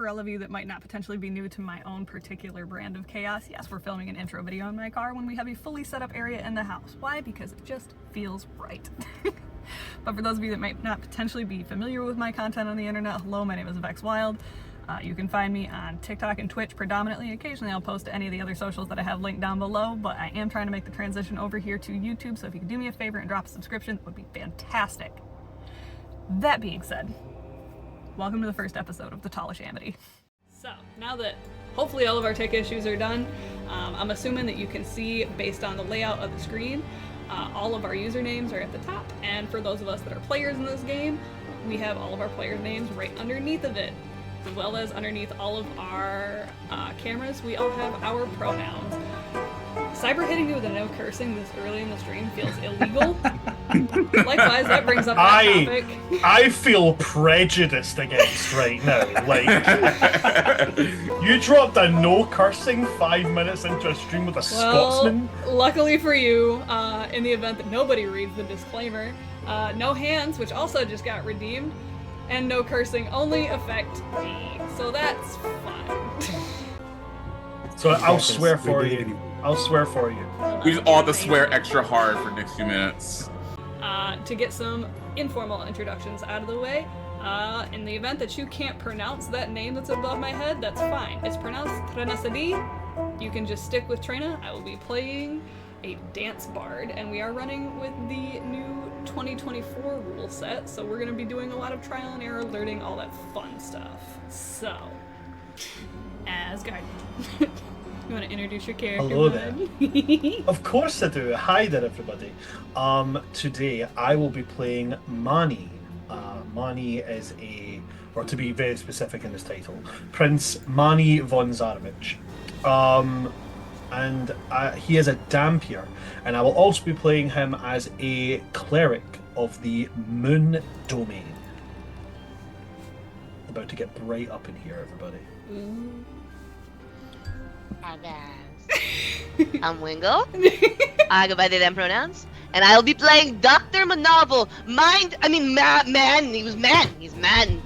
for all of you that might not potentially be new to my own particular brand of chaos, yes, we're filming an intro video in my car when we have a fully set up area in the house. Why? Because it just feels right. But for those of you that might not potentially be familiar with my content on the internet, hello, my name is VexWild. You can find me on TikTok and Twitch predominantly. Occasionally I'll post to any of the other socials that I have linked down below, but I am trying to make the transition over here to YouTube, so if you could do me a favor and drop a subscription, that would be fantastic. That being said, welcome to the first episode of the Tallish Amity. So, now that hopefully all of our tech issues are done, I'm assuming that you can see, based on the layout of the screen, all of our usernames are at the top, and for those of us that are players in this game, we have all of our players' names right underneath of it. As well as underneath all of our cameras, we all have our pronouns. Cyber hitting me with a no cursing this early in the stream feels illegal. Likewise, that brings up that topic. I feel prejudiced against right now. Like, you dropped a no cursing 5 minutes into a stream with a Scotsman? Luckily for you, in the event that nobody reads the disclaimer, no hands, which also just got redeemed, and no cursing only affect me. So that's fun. So I'll swear for you. I'll swear for you. We just all have to swear extra hard for the next few minutes. To get some informal introductions out of the way, in the event that you can't pronounce that name that's above my head, that's fine. It's pronounced Trenasaadi. You can just stick with Trena. I will be playing a dance bard, and we are running with the new 2024 rule set, so we're going to be doing a lot of trial and error, learning all that fun stuff. So, Asgard. You want to introduce your character? Hello there. Of course I do. Hi there, everybody. Today I will be playing Mani. Mani is or to be very specific in this title, Prince Mani von Zarovich. And he is a Dampier, and I will also be playing him as a cleric of the Moon Domain. About to get bright up in here, everybody. Hi guys, I'm Wingle. I go by they them pronouns, and I'll be playing Dr. Monoval. Man. He's man.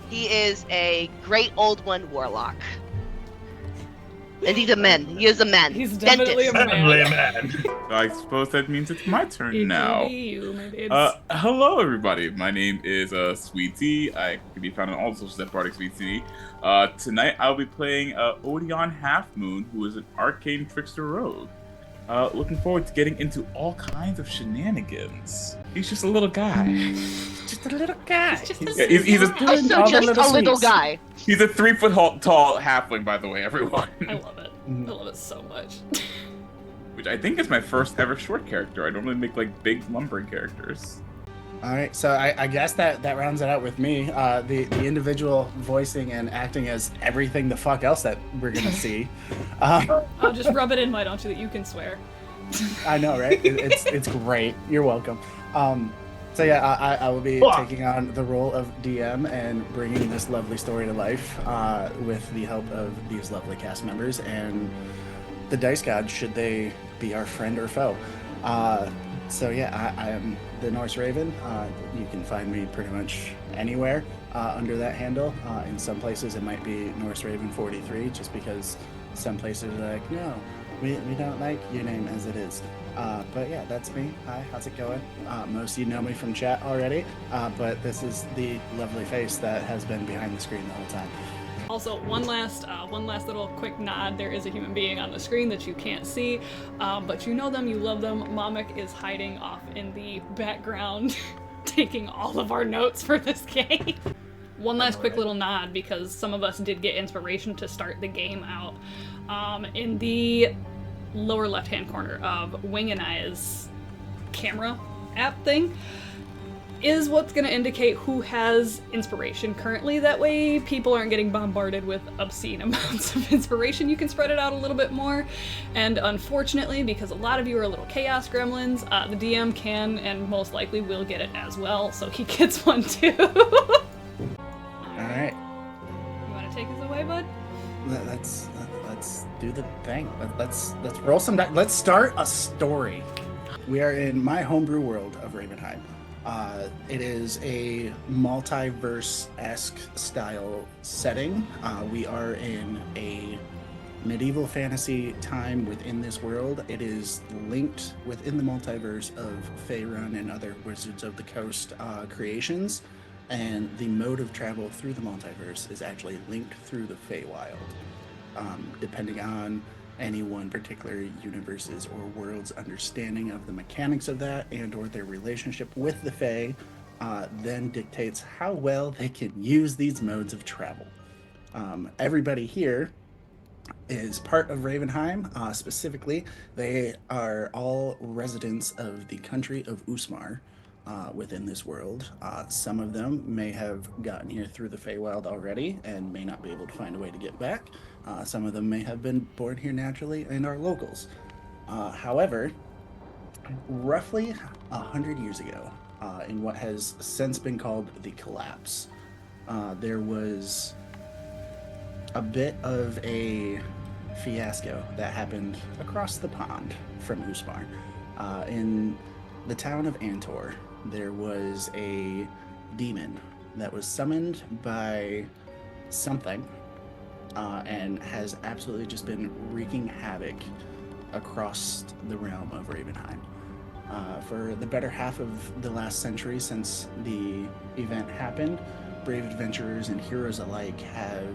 He is a great old one warlock. And he's a man. He is a man. He's definitely Definitely a man. I suppose that means it's my turn now. You, my babes. Hello everybody. My name is SweetT. I can be found on all the socials at BardicSweetT. Tonight I'll be playing Odion Halfmoon, who is an Arcane Trickster rogue. Looking forward to getting into all kinds of shenanigans. He's just a little guy. Just a little guy. He's a little guy. He's a 3 foot tall halfling, by the way, everyone. I love it. I love it so much. Which I think is my first ever short character. I normally make like big lumbering characters. All right, so I guess that rounds it out with me. The individual voicing and acting as everything the fuck else that we're gonna see. Oh, just rub it in, why don't you, that you can swear. I know, right? It's great. You're welcome. So yeah, I will be taking on the role of DM and bringing this lovely story to life with the help of these lovely cast members and the dice gods, should they be our friend or foe. So yeah, I am TheNorseRaven. You can find me pretty much anywhere under that handle. In some places it might be NorseRaven43, just because some places are like, no, we don't like your name as it is. But yeah, that's me. Hi, how's it going? Most of you know me from chat already, but this is the lovely face that has been behind the screen the whole time. Also, one last little quick nod. There is a human being on the screen that you can't see, but you know them, you love them. Mamek is hiding off in the background, taking all of our notes for this game. One last quick little nod, because some of us did get inspiration to start the game out. In the lower left-hand corner of Wing and I's camera app thing is what's going to indicate who has inspiration currently. That way people aren't getting bombarded with obscene amounts of inspiration. You can spread it out a little bit more. And unfortunately, because a lot of you are little chaos gremlins, the DM can and most likely will get it as well, so he gets one too. Alright. You want to take us away, bud? Let's do the thing. Let's roll some dice. Let's start a story. We are in my homebrew world of Ravenheim. It is a multiverse-esque style setting. We are in a medieval fantasy time within this world. It is linked within the multiverse of Faerun and other Wizards of the Coast creations, and the mode of travel through the multiverse is actually linked through the VexWild. Depending on any one particular universe's or world's understanding of the mechanics of that and or their relationship with the Fae, then dictates how well they can use these modes of travel. Everybody here is part of Ravenheim. Specifically, they are all residents of the country of Usmar within this world. Some of them may have gotten here through the VexWild already and may not be able to find a way to get back. Some of them may have been born here naturally and are locals. However, roughly 100 years ago, in what has since been called the Collapse, there was a bit of a fiasco that happened across the pond from Usmar. In the town of Antor, there was a demon that was summoned by something and has absolutely just been wreaking havoc across the realm of Ravenheim. For the better half of the last century since the event happened, brave adventurers and heroes alike have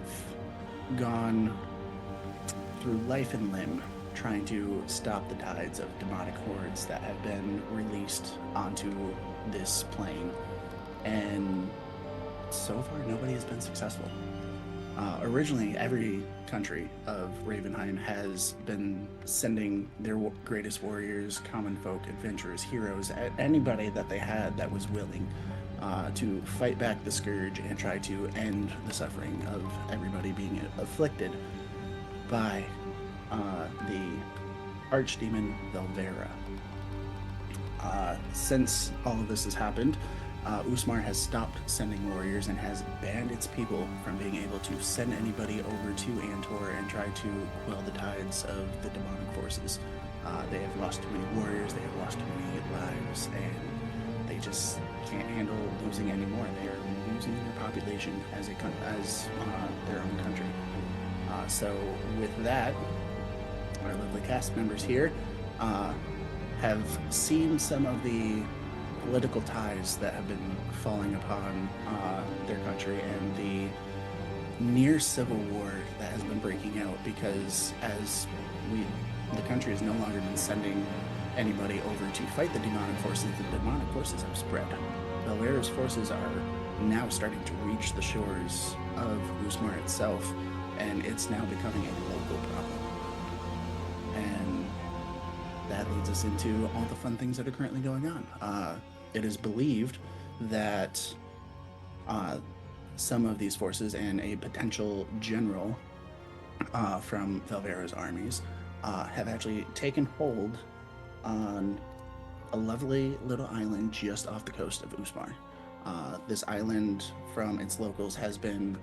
gone through life and limb trying to stop the tides of demonic hordes that have been released onto this plane. And so far, nobody has been successful. Originally, every country of Ravenheim has been sending their greatest warriors, common folk, adventurers, heroes, anybody that they had that was willing to fight back the scourge and try to end the suffering of everybody being afflicted by the archdemon Velvera. Since all of this has happened, Usmar has stopped sending warriors and has banned its people from being able to send anybody over to Antor and try to quell the tides of the demonic forces. They have lost too many warriors, they have lost too many lives, and they just can't handle losing anymore. They are losing their population as their own country. So with that, our lovely cast members here have seen some of the political ties that have been falling upon their country and the near civil war that has been breaking out, because the country has no longer been sending anybody over to fight the demonic forces. The demonic forces have spread. Velvera's forces are now starting to reach the shores of Usmar itself, and it's now becoming a local problem. And that leads us into all the fun things that are currently going on. It is believed that some of these forces and a potential general from Velvera's armies have actually taken hold on a lovely little island just off the coast of Usmar. This island, from its locals, has been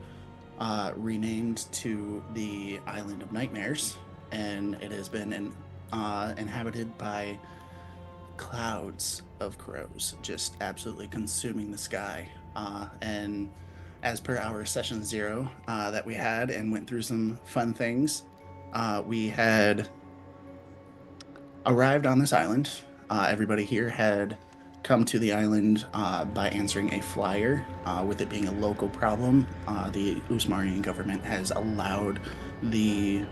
renamed to the Island of Nightmares, and it has been inhabited by clouds of crows just absolutely consuming the sky. And as per our session 0 that we had and went through some fun things, we had arrived on this island. Everybody here had come to the island by answering a flyer. With it being a local problem, the Usmarian government has allowed the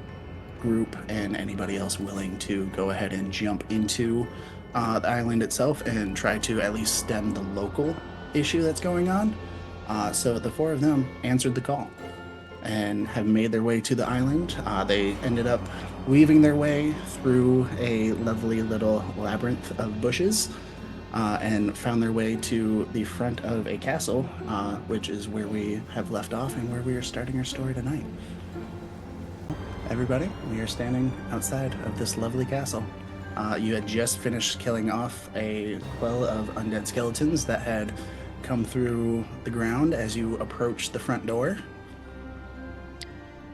group and anybody else willing to go ahead and jump into the island itself and try to at least stem the local issue that's going on. So the 4 of them answered the call and have made their way to the island. They ended up weaving their way through a lovely little labyrinth of bushes and found their way to the front of a castle, which is where we have left off and where we are starting our story tonight. Everybody, we are standing outside of this lovely castle. You had just finished killing off a quell of undead skeletons that had come through the ground as you approached the front door.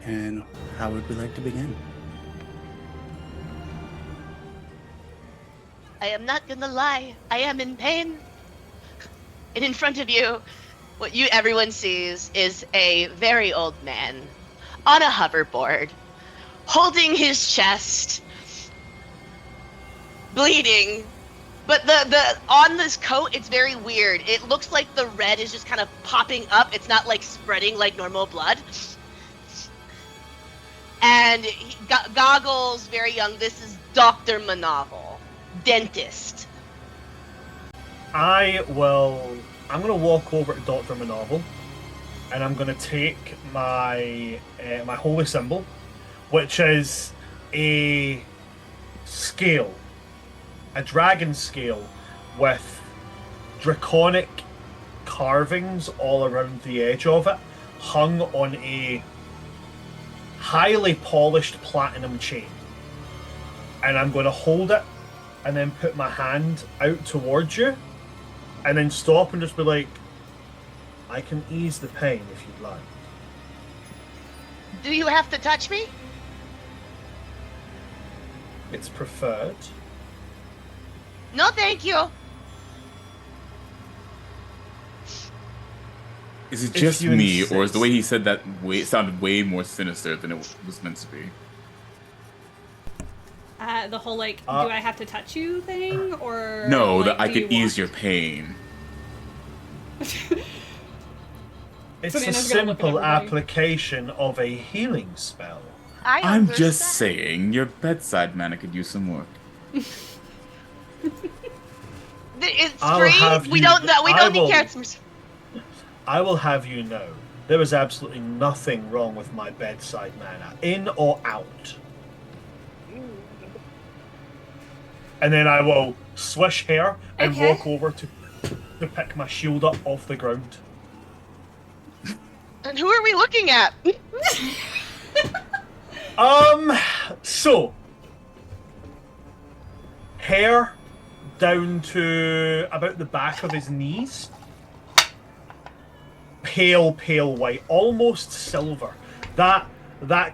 And how would we like to begin? I am not gonna lie, I am in pain. And in front of you, what everyone sees is a very old man on a hoverboard, holding his chest, bleeding. But the on this coat, it's very weird. It looks like the red is just kind of popping up. It's not like spreading like normal blood. And goggles, very young. This is Dr. Monoval, dentist. I'm gonna walk over to Dr. Monoval, and I'm gonna take my my holy symbol, which is a scale, a dragon scale with draconic carvings all around the edge of it, hung on a highly polished platinum chain. And I'm going to hold it and then put my hand out towards you and then stop and just be like, I can ease the pain if you'd like. Do you have to touch me? It's preferred. No, thank you. Is it If just you me, insist. or is the way he said that sounded way more sinister than it was meant to be? The whole, like, do I have to touch you thing, or... No, like, that I do can you ease want- your pain. It's Savannah's a gonna look at simple everybody. application of a healing spell. I'm just saying, your bedside manner could use some work. It's I'll free. have We you- don't know. We I don't need will- carrots. I will have you know, there is absolutely nothing wrong with my bedside manner, in or out. And then I will swish hair and Okay. walk over to pick my shield up off the ground. And who are we looking at? So hair down to about the back of his knees. Pale white, almost silver. That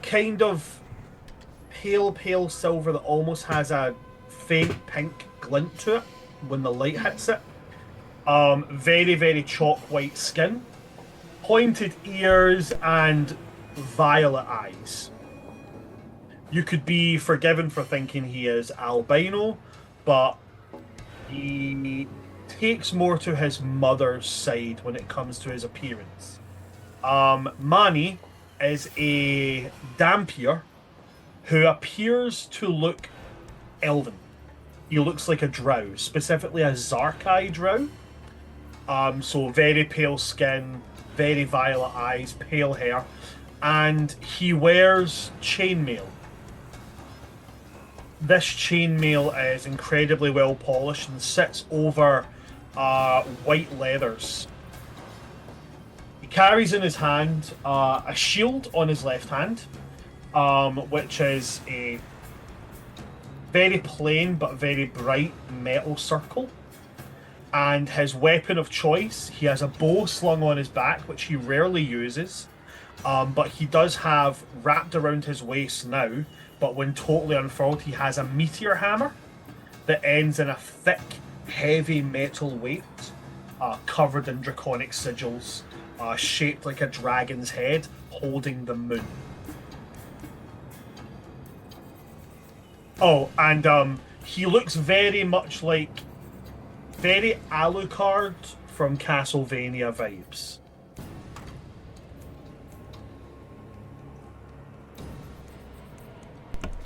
kind of pale silver that almost has a faint pink glint to it when the light hits it. Very chalk white skin, pointed ears, and violet eyes. You could be forgiven for thinking he is albino, but he takes more to his mother's side when it comes to his appearance. Mani is a Dampier who appears to look elven. He looks like a drow, specifically a Zarkai drow. So very pale skin, very violet eyes, pale hair, and he wears chainmail. This chainmail is incredibly well polished and sits over white leathers. He carries in his hand a shield on his left hand, which is a very plain but very bright metal circle. And his weapon of choice, he has a bow slung on his back, which he rarely uses, but he does have wrapped around his waist now, but when totally unfurled, he has a meteor hammer that ends in a thick, heavy metal weight, covered in draconic sigils, shaped like a dragon's head, holding the moon. Oh, and he looks very much like very Alucard from Castlevania vibes.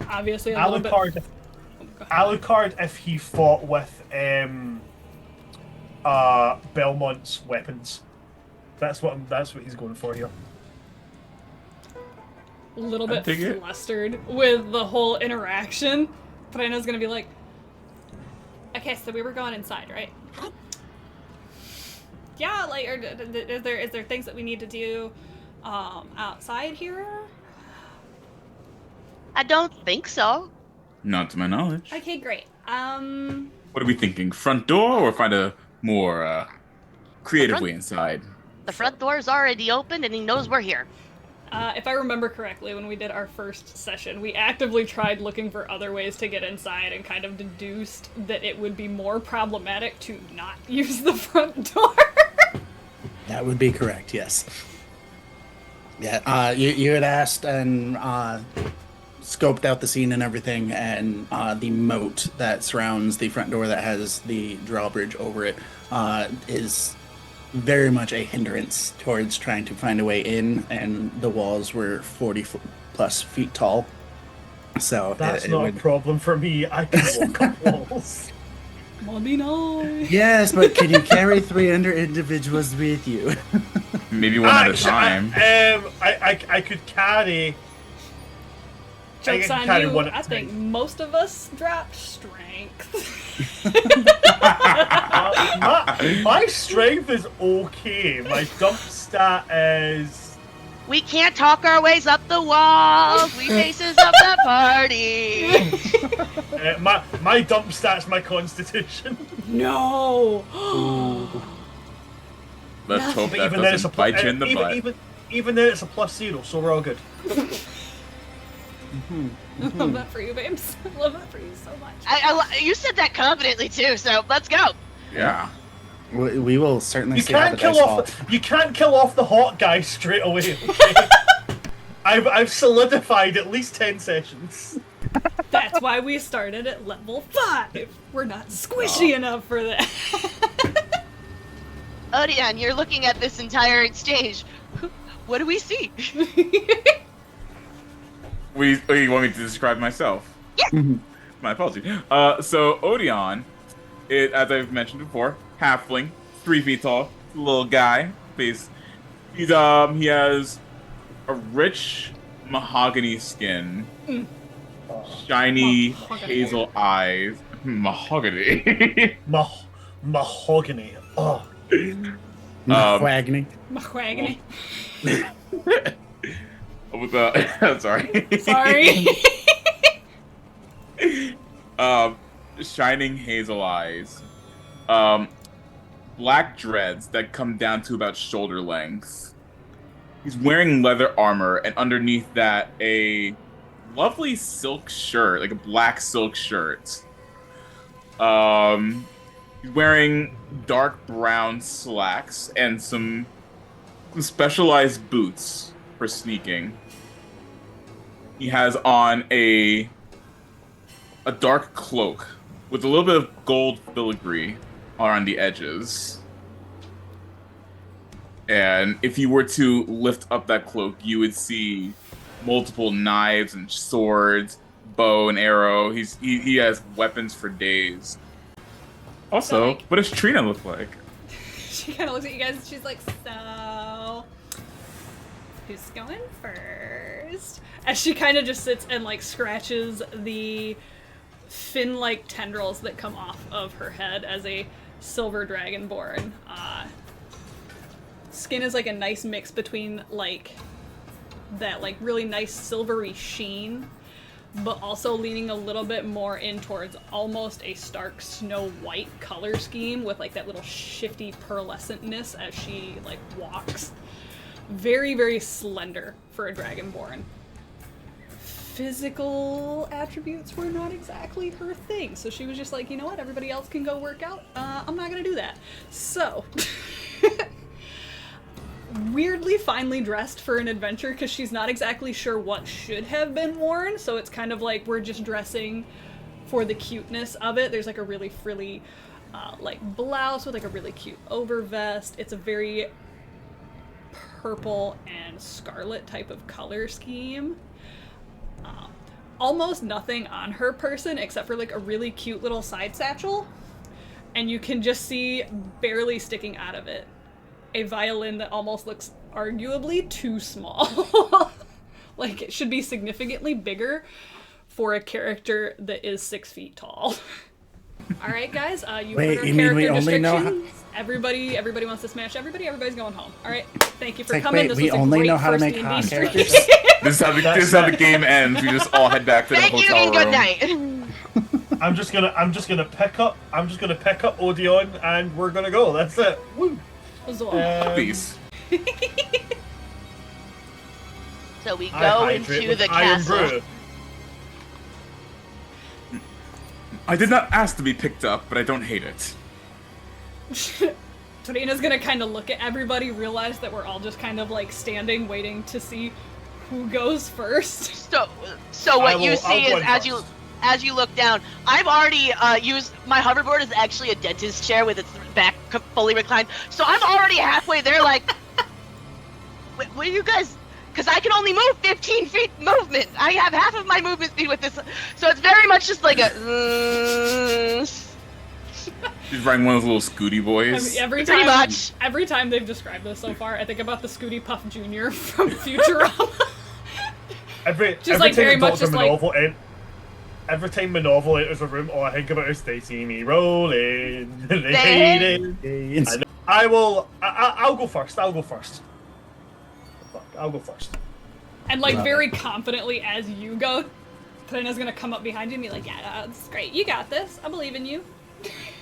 Obviously, a little bit... Alucard if he fought with Belmont's weapons. That's what he's going for here. A little I bit dig it. flustered with the whole interaction, but I know it's gonna be like, okay, so we were going inside, right? Yeah, like, or is there things that we need to do outside here? I don't think so. Not to my knowledge. Okay, great. What are we thinking? Front door, or find a more creative Front- way inside? The front door is already open, and he knows we're here. If I remember correctly, when we did our first session, we actively tried looking for other ways to get inside and kind of deduced that it would be more problematic to not use the front door. That would be correct, yes. Yeah, you had asked and scoped out the scene and everything, and the moat that surrounds the front door that has the drawbridge over it is very much a hindrance towards trying to find a way in, and the walls were 40+ feet tall. So that's not a problem for me. I can walk up walls. Mommy, no. Yes, but can you carry 300 individuals with you? Maybe one at a time. I could carry. Joke's can on carry you. one at I a think time. most of us dropped strength. My strength is okay. My dump stat is. We can't talk our ways up the walls. We faces up the party. My dump stat's my constitution. No. Let's hope But that even then, it's a doesn't bite you in the butt. even then, it's a +0, so we're all good. I love that for you, babes. I love that for you so much. You said that confidently too, so let's go. Yeah. We will certainly You see how can't the kill dice off. fall. You can't kill off the hot guy straight away. Okay? I've solidified at least 10 sessions. That's why we started at level 5. We're not squishy enough for that. Odion, you're looking at this entire exchange. What do we see? You want me to describe myself? Yeah. My apologies. So Odion, as I've mentioned before, halfling, 3 feet tall, little guy. He has a rich mahogany skin, shiny hazel eyes, mahogany. Mahogany. Oh. Mahogany. Mahogany. With sorry. Sorry. Shining hazel eyes. Black dreads that come down to about shoulder length. He's wearing leather armor, and underneath that, a lovely silk shirt, like a black silk shirt. He's wearing dark brown slacks and some specialized boots for sneaking. He has on a dark cloak with a little bit of gold filigree around the edges. And if you were to lift up that cloak, you would see multiple knives and swords, bow and arrow. He has weapons for days. Also, like, what does Trina look like? She kind of looks at you guys and she's like, so, who's going first? As she kind of just sits and like scratches the fin-like tendrils that come off of her head as a silver dragonborn. Skin is like a nice mix between like that like really nice silvery sheen, but also leaning a little bit more in towards almost a stark snow white color scheme with like that little shifty pearlescentness as she like walks. Very, very slender for a dragonborn. Physical attributes were not exactly her thing, so she was just like, you know what, everybody else can go work out, I'm not gonna do that. So, weirdly finely dressed for an adventure because she's not exactly sure what should have been worn, so it's kind of like we're just dressing for the cuteness of it. There's like a really frilly like blouse with like a really cute over vest. It's a very purple and scarlet type of color scheme. Almost nothing on her person except for like a really cute little side satchel, and you can just see barely sticking out of it a violin that almost looks arguably too small. Like it should be significantly bigger for a character that is 6 feet tall. All right, guys, you Wait, heard our you mean we character only know descriptions. Everybody wants to smash everybody. Everybody's going home. All right, thank you for Like, coming. wait, This we was a only great know how to first make D&D hot stream. characters? This is how the game ends. We just all head back to the Thank you hotel and good room. night. I'm just gonna pick up Odion and we're gonna go. That's it. Woo. Peace. So we I go hydrate into with the iron castle. brew. I did not ask to be picked up, but I don't hate it. Trina's gonna kind of look at everybody, realize that we're all just kind of like standing, waiting to see who goes first. So what you see is first. as you look down, I've already used my hoverboard is actually a dentist chair with its back fully reclined. So I'm already halfway there. Like, what are you guys? Because I can only move 15 feet movement. I have half of my movement speed with this, so it's very much just like a. He's riding one of those little Scooty boys. Every Pretty time, much. Every time they've described this so far, I think about the Scooty Puff Jr. from Futurama. Every Just time like very that much Dr. just like- Monoval every time Monoval enters a room, all I think about is they see me rolling. They hate it. I'll go first. I'll go first. Fuck, I'll go first. And like very confidently as you go, Trina's gonna come up behind you and be like, yeah, that's great. You got this. I believe in you.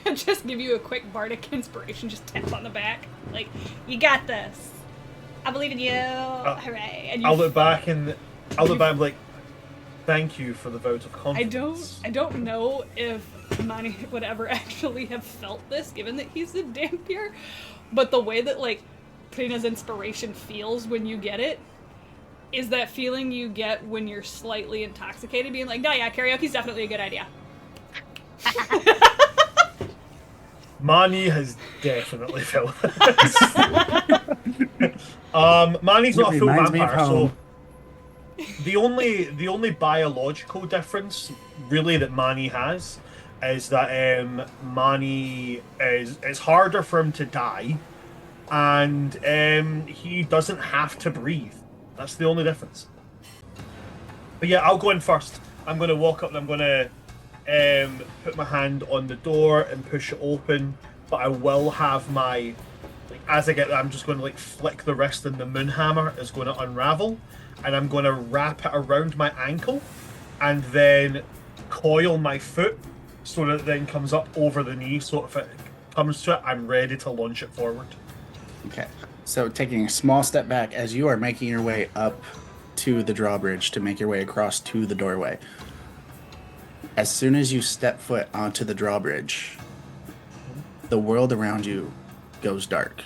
And just give you a quick bardic inspiration, just tap on the back. Like, you got this. I believe in you. Hooray. And you I'll look back and like, thank you for the vote of confidence. I don't know if Manny would ever actually have felt this, given that he's a Dampier, but the way that like Trina's inspiration feels when you get it is that feeling you get when you're slightly intoxicated, being like, no, yeah, karaoke's definitely a good idea. Manny has definitely felt this. Manny's not a full Reminds me of vampire, so home. the only biological difference really that Manny has is that Manny it's harder for him to die, and he doesn't have to breathe. That's the only difference. But yeah, I'll go in first. I'm gonna walk up and I'm gonna put my hand on the door and push it open, but I will have my, like, as I get there, I'm just going to like flick the wrist and the moon hammer is going to unravel, and I'm going to wrap it around my ankle and then coil my foot so that it then comes up over the knee, so if it comes to it, I'm ready to launch it forward. Okay. So taking a small step back as you are making your way up to the drawbridge to make your way across to the doorway. As soon as you step foot onto the drawbridge, the world around you goes dark,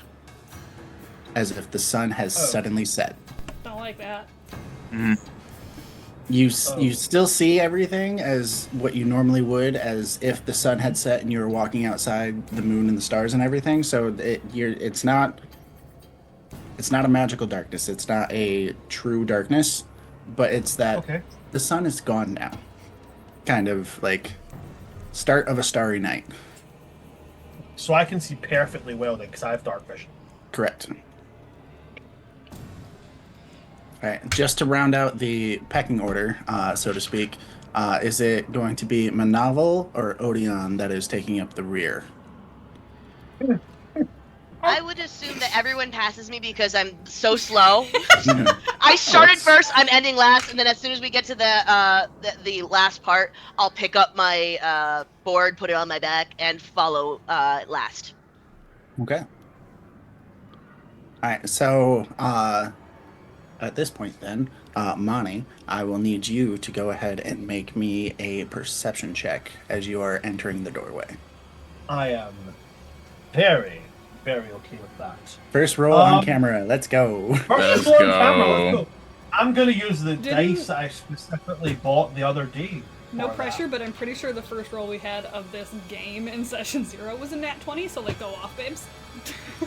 as if the sun has suddenly set. Don't like that. You still see everything as what you normally would, as if the sun had set and you were walking outside the moon and the stars and everything. So it's not a magical darkness. It's not a true darkness, but it's that the sun is gone now. Kind of like start of a starry night. So I can see perfectly well then, because I have dark vision. Correct. All right, just to round out the pecking order, so to speak, is it going to be Monoval or Odion that is taking up the rear? I would assume that everyone passes me because I'm so slow. I started first, I'm ending last, and then as soon as we get to the last part, I'll pick up my board, put it on my back, and follow last. Okay. All right, so at this point then, Mani, I will need you to go ahead and make me a perception check as you are entering the doorway. I am very okay with that. First roll on camera. Let's go. First roll on camera. Let's go. I'm gonna use the dice I specifically bought the other day. No pressure, but I'm pretty sure the first roll we had of this game in session 0 was a nat 20, so like go off, babes.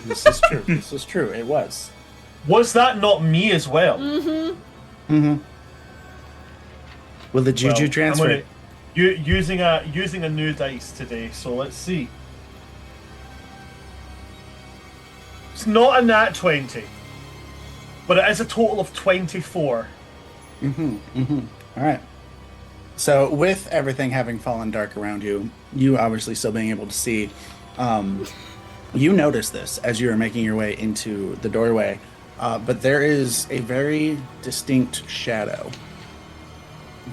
This is true. This is true. It was. Was that not me as well? Mm-hmm. Will the juju transfer? Using a new dice today, so let's see. It's not a nat 20, but it is a total of 24. All right. So with everything having fallen dark around you, you obviously still being able to see, you notice this as you are making your way into the doorway, but there is a very distinct shadow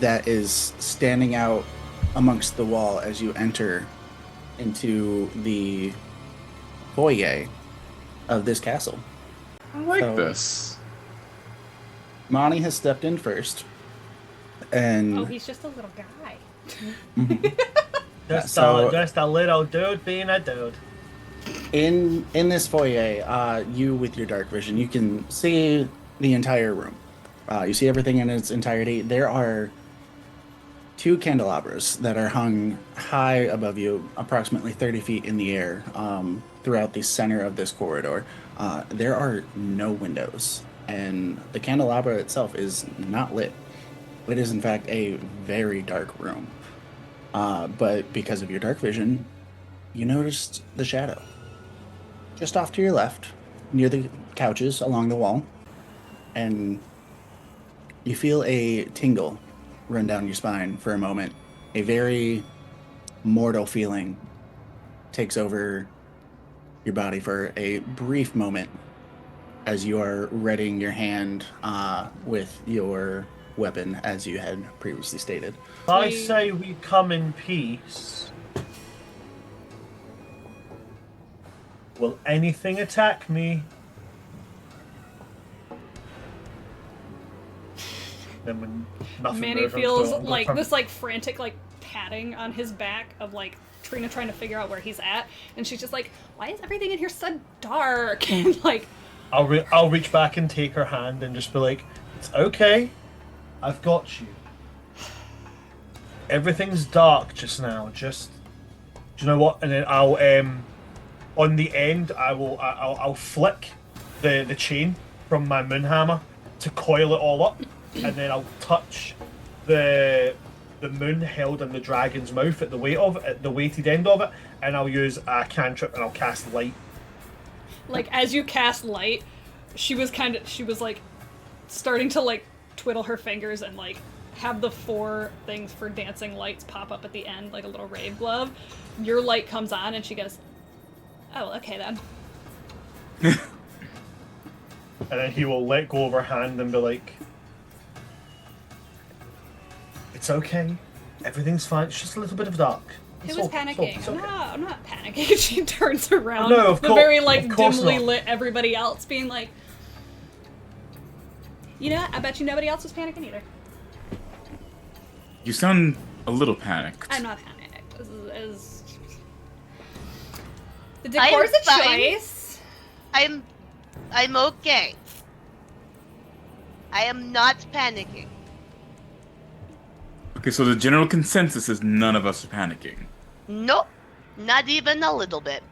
that is standing out amongst the wall as you enter into the foyer of this castle. I like this. Mani has stepped in first, and Oh, he's just a little guy. Just a little dude being a dude. In this foyer, you with your dark vision, you can see the entire room. You see everything in its entirety. There are 2 candelabras that are hung high above you, approximately 30 feet in the air, throughout the center of this corridor. There are no windows, and the candelabra itself is not lit. It is, in fact, a very dark room. But because of your dark vision, you noticed the shadow. Just off to your left, near the couches along the wall, and you feel a tingle run down your spine for a moment. A very mortal feeling takes over your body for a brief moment as you are readying your hand with your weapon, as you had previously stated. I say we come in peace. Will anything attack me? Then when nothing Manny moves, feels I'm like gonna this like frantic like patting on his back of like Trina trying to figure out where he's at, and she's just like, why is everything in here so dark? And like I'll reach back and take her hand and just be like, it's okay, I've got you. Everything's dark just now. Just, do you know what? And then I'll on the end I'll flick the chain from my moonhammer to coil it all up, and then I'll touch the moon held in the dragon's mouth at the weighted end of it, and I'll use a cantrip and I'll cast light. Like as you cast light, she was like starting to like twiddle her fingers and like have the 4 things for dancing lights pop up at the end like a little rave glove. Your light comes on and she goes, oh, okay then. And then he will let go of her hand and be like, it's okay, everything's fine, it's just a little bit of dark. Who was panicking? I'm not panicking. She turns around. No, of the course, very like of course dimly not. lit everybody else being like, you know, I bet you nobody else was panicking either. You sound a little panicked. I'm not panicked. The decor's a choice. I'm okay. I am not panicking. Okay, so the general consensus is none of us are panicking. Nope. Not even a little bit.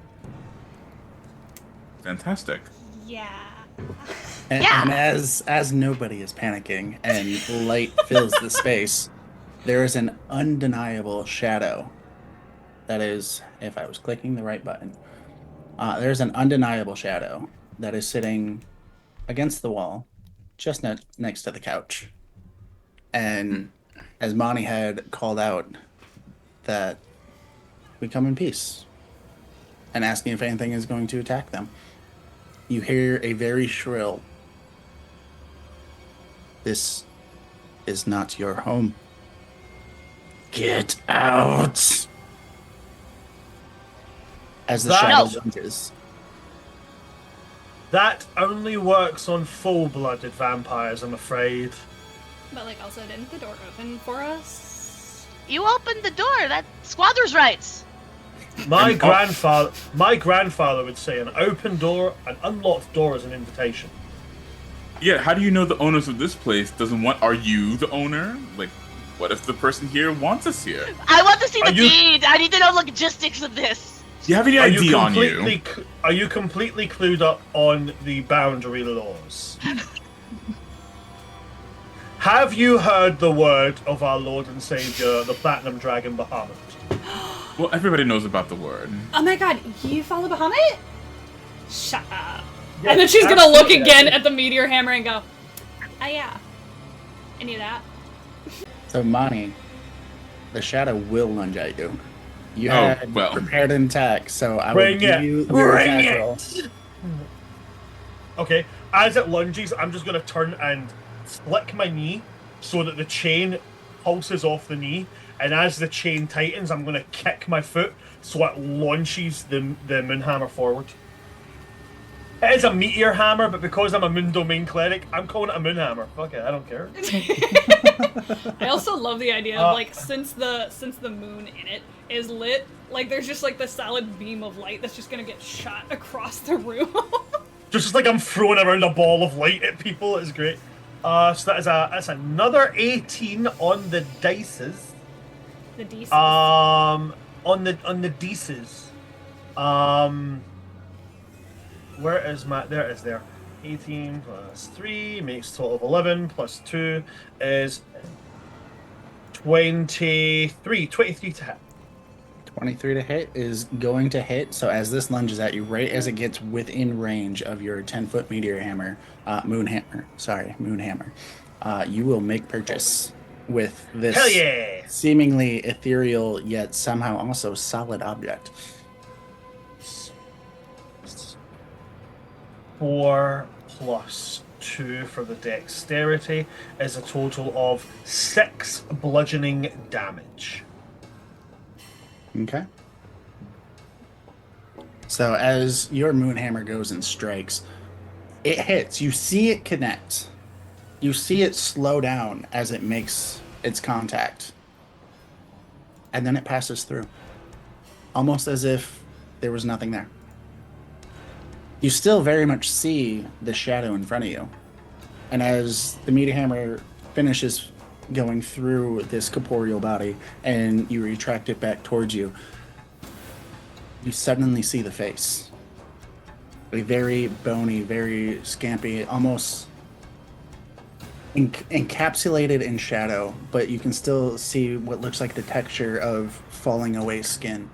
Fantastic. Yeah. And, Yeah. and as nobody is panicking and light fills the space, there is an undeniable shadow. That is, if I was clicking the right button, there's an undeniable shadow that is sitting against the wall, just next to the couch. And as Monty had called out, that we come in peace, and asking if anything is going to attack them, you hear a very shrill, "This is not your home. Get out!" As the shadow lunges. That only works on full-blooded vampires, I'm afraid. But like also didn't the door open for us? You opened the door. That squatter's rights. My grandfather would say an open door, an unlocked door is an invitation. Yeah, how do you know the owners of this place doesn't want... Are you the owner? Like, what if the person here wants us here? I want to see the deed. I need to know the logistics of this. Do you have any ID on you? Are you completely clued up on the boundary laws? Have you heard the word of our Lord and Savior, the Platinum Dragon Bahamut? Well, everybody knows about the word. Oh my god, you follow Bahamut? Shut up. Yeah, and then she's gonna look absolutely. again at the meteor hammer and go, oh yeah, I knew that. So, Monty, the shadow will lunge at you. You had prepared an attack, so I will give you your attack roll. Okay, as it lunges, I'm just going to turn and flick my knee so that the chain pulses off the knee, and as the chain tightens, I'm going to kick my foot so it launches the moonhammer forward. It is a meteor hammer, but because I'm a moon domain cleric, I'm calling it a moon hammer. Fuck it, I don't care. I also love the idea of like since the moon in it is lit, like there's just like the solid beam of light that's just gonna get shot across the room. Just like I'm throwing around a ball of light at people. It's great. So that's another 18 on the dices. The DC. On the dices. Where is my? There it is. There. 18 plus 3 makes a total of 11 plus 2 is 23. 23 to hit. 23 to hit is going to hit. So as this lunges at you, right as it gets within range of your 10-foot meteor hammer, moon hammer, you will make purchase with this Hell yeah! seemingly ethereal yet somehow also solid object. 4 plus 2 for the dexterity is a total of 6 bludgeoning damage. Okay. So as your moonhammer goes and strikes, it hits. You see it connect. You see it slow down as it makes its contact. And then it passes through. Almost as if there was nothing there. You still very much see the shadow in front of you. And as the meteor hammer finishes going through this corporeal body and you retract it back towards you, you suddenly see the face. A very bony, very scampy, almost encapsulated in shadow, but you can still see what looks like the texture of falling away skin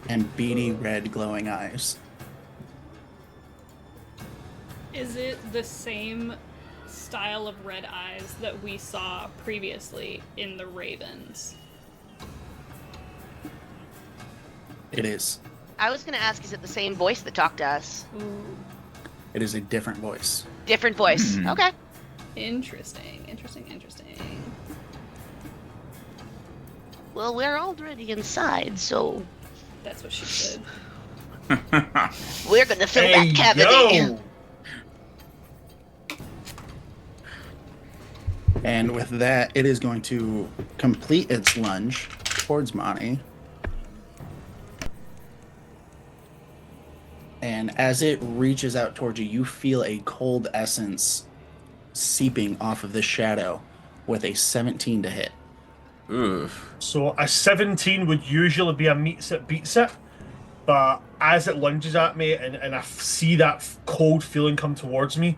and beady red glowing eyes. Is it the same style of red eyes that we saw previously in the Ravens? It is. I was gonna ask, is it the same voice that talked to us? Ooh, It is a different voice. Different voice. Mhm. Okay. interesting. Well, we're already inside, so That's what she said. we're gonna fill Hey, that cavity. yo! And with that, it is going to complete its lunge towards Monty. And as it reaches out towards you, you feel a cold essence seeping off of the shadow with a 17 to hit. Oof. So a 17 would usually be a meets it, beats it. But as it lunges at me and I see that cold feeling come towards me,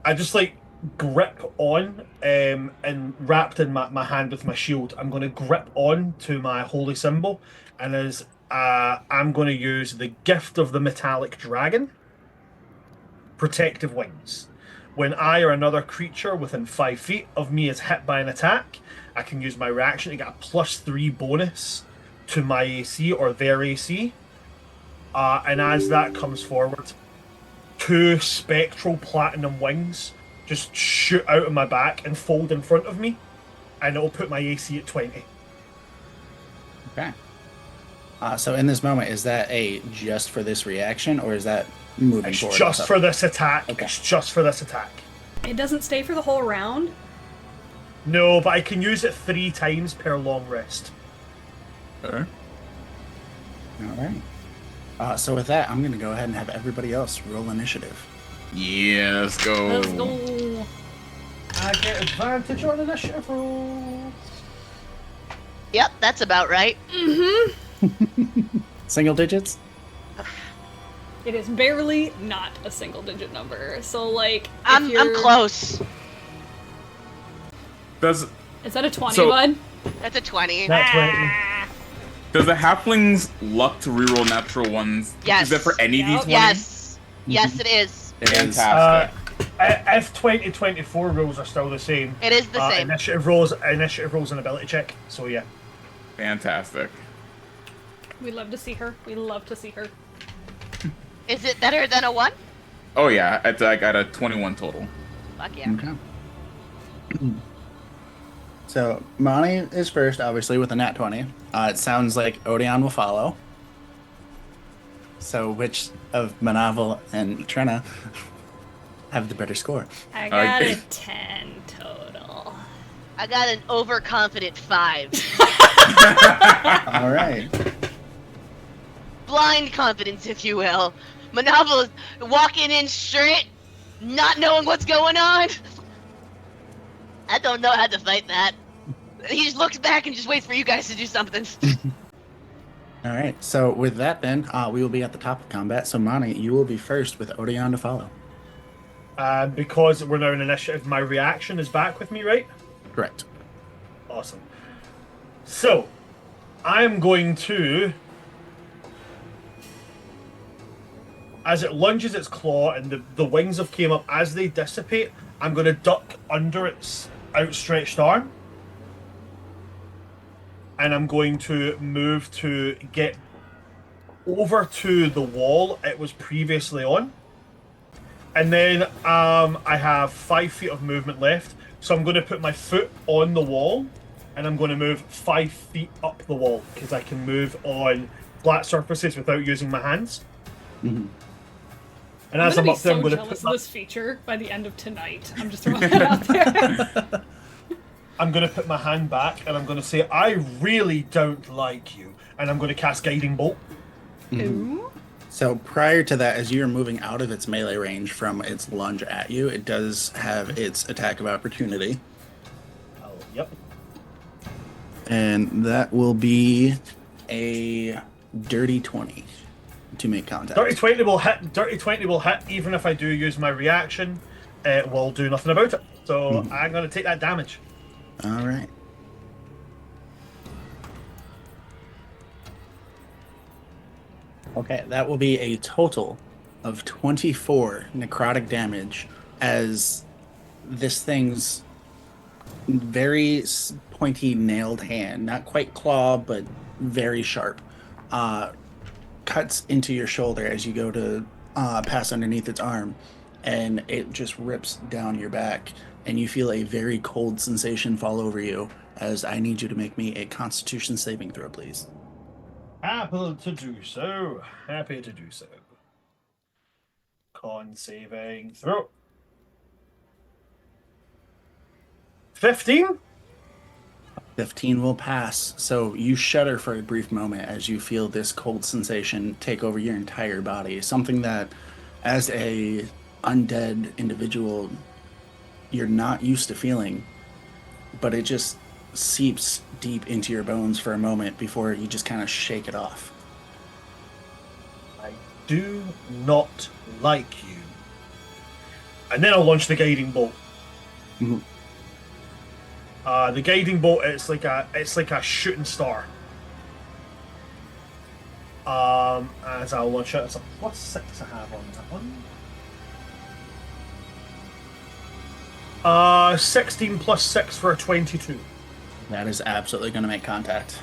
I just like grip on and wrapped in my hand with my shield. I'm going to grip on to my holy symbol, and as I'm going to use the gift of the metallic dragon, protective wings. When I or another creature within 5 feet of me is hit by an attack, I can use my reaction to get a +3 bonus to my AC or their AC. And as that comes forward, 2 spectral platinum wings just shoot out of my back and fold in front of me, and it'll put my AC at 20. Okay. So in this moment, is that a just for this reaction, or is that moving It's forward? just for this attack. Okay. It's just for this attack. It doesn't stay for the whole round? No, but I can use it 3 times per long rest. Okay. All right. So with that, I'm going to go ahead and have everybody else roll initiative. Yeah, let's go. Let's go. I get advantage on initiative rolls. Yep, that's about right. Single digits? It is barely not a single digit number. So like if I'm you're... close. Does Is that a 20, So- bud? That's a 20. That's 20. does the halflings luck to reroll natural ones? Yes. Is that for any Yep. d20? Yes. Yes, it is. It is. Fantastic. If 2024 rules are still the same, It is the same. initiative rolls an ability check. So yeah. Fantastic. We love to see her. We love to see her. Is it better than a 1? Oh yeah, I got a 21 total. Fuck yeah. Okay. So Monty is first, obviously, with a nat 20. It sounds like Odion will follow. So which of Monoval and Trena have the better score? I got a 10 total. I got an overconfident 5. All right. Blind confidence, if you will. Monoval is walking in straight, not knowing what's going on. I don't know how to fight that. He just looks back and just waits for you guys to do something. All right. So with that, then we will be at the top of combat. So Mani, you will be first with Odion to follow. Because we're now in initiative, my reaction is back with me, right? Correct. Awesome. So, I am going to, as it lunges its claw and the wings have came up, as they dissipate, I'm going to duck under its outstretched arm. And I'm going to move to get over to the wall it was previously on. And then I have 5 feet of movement left. So I'm going to put my foot on the wall. And I'm going to move 5 feet up the wall. Because I can move on flat surfaces without using my hands. Mm-hmm. And as I'm up there, I'm going to jealous put of this feature by the end of tonight. I'm just throwing that out there. I'm going to put my hand back and I'm going to say, I really don't like you. And I'm going to cast Guiding Bolt. Ooh. So prior to that, as you're moving out of its melee range from its lunge at you, it does have its attack of opportunity. Oh, yep. And that will be a dirty 20 to make contact. Dirty 20 will hit. Dirty 20 will hit even if I do use my reaction. It will do nothing about it. So I'm going to take that damage. All right. Okay, that will be a total of 24 necrotic damage as this thing's very pointy nailed hand, not quite claw, but very sharp, cuts into your shoulder as you go to pass underneath its arm, and it just rips down your back, and you feel a very cold sensation fall over you as I need you to make me a Constitution saving throw, please. Happy to do so. Happy to do so. Con saving throw. 15? 15 will pass. So you shudder for a brief moment as you feel this cold sensation take over your entire body. Something that, as a undead individual, you're not used to feeling, but it just seeps deep into your bones for a moment before you just kind of shake it off. I do not like you. And then I'll launch the guiding bolt. Mm-hmm. The guiding bolt, it's like a shooting star. As I'll launch it, it's a +6 I have on that one. 16 plus 6 for a 22. That is absolutely going to make contact.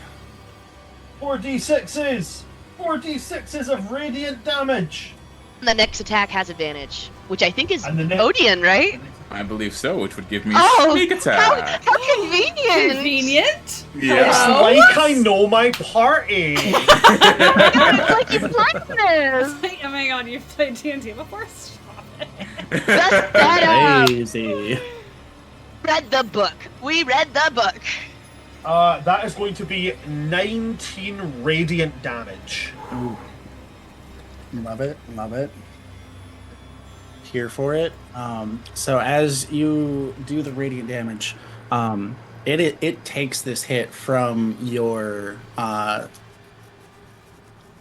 4d6s! 4d6s of radiant damage! The next attack has advantage, which I think is And the Odion, right? I believe so, which would give me Oh, sneak attack. How convenient! Convenient. Yeah. It's like I know my party! It's like you planned this! Oh my god, you've played D&D before? Stop it. That's that Crazy. Read the book. We read the book. That is going to be 19 radiant damage. Ooh. Love it, love it. Here for it. So as you do the radiant damage, it takes this hit from your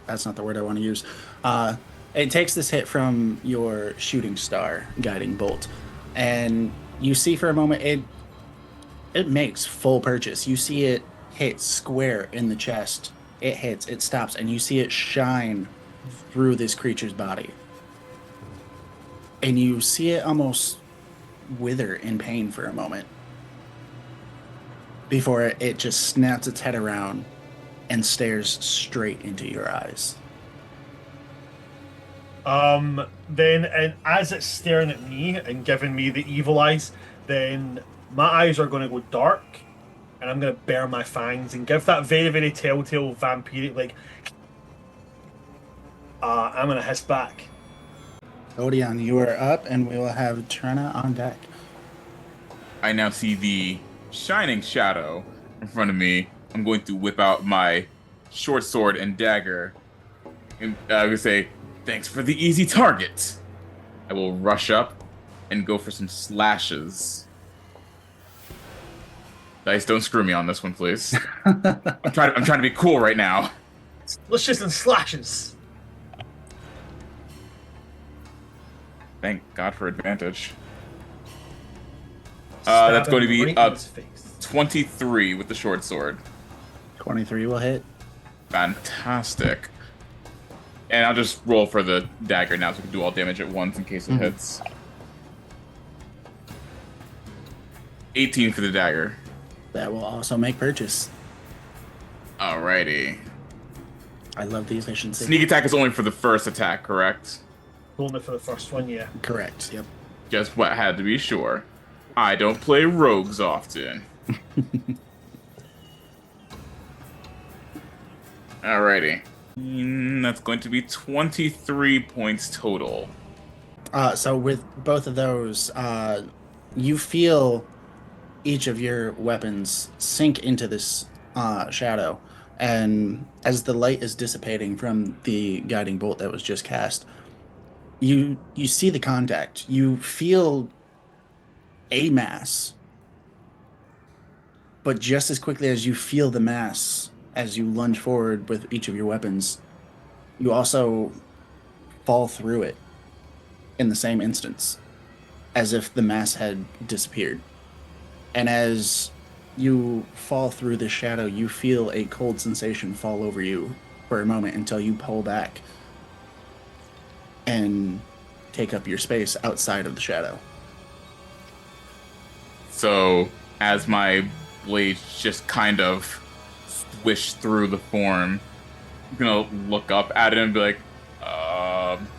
that's not the word I want to use. It takes this hit from your shooting star guiding bolt, and you see for a moment it makes full purchase. You see it hit square in the chest. It hits, it stops, and you see it shine through this creature's body. And you see it almost wither in pain for a moment before it just snaps its head around and stares straight into your eyes. Then, and as it's staring at me and giving me the evil eyes, then my eyes are going to go dark, and I'm going to bare my fangs and give that very, very telltale vampiric, like, I'm going to hiss back. Odion, you are up, and we will have Trena on deck. I now see the shining shadow in front of me. I'm going to whip out my short sword and dagger. And I would say, thanks for the easy target. I will rush up and go for some slashes. Dice, don't screw me on this one, please. I'm trying to be cool right now. Slashes and slashes. Thank God for advantage. That's going to be Right in his face. 23 with the short sword. 23 will hit. Fantastic. And I'll just roll for the dagger now so we can do all damage at once in case it hits. 18 for the dagger. That will also make purchase. Alrighty. I love the efficiency. Sneak attack is only for the first attack, correct? Only for the first one, yeah. Correct, yep. Just what had to be sure. I don't play rogues often. Alrighty. That's going to be 23 points total. So with both of those, you feel each of your weapons sink into this shadow, and as the light is dissipating from the guiding bolt that was just cast, you see the contact. You feel a mass, but just as quickly as you feel the mass, as you lunge forward with each of your weapons, you also fall through it in the same instance, as if the mass had disappeared. And as you fall through the shadow, you feel a cold sensation fall over you for a moment until you pull back and take up your space outside of the shadow. So, as my blades just kind of swish through the form, I'm gonna look up at it and be like,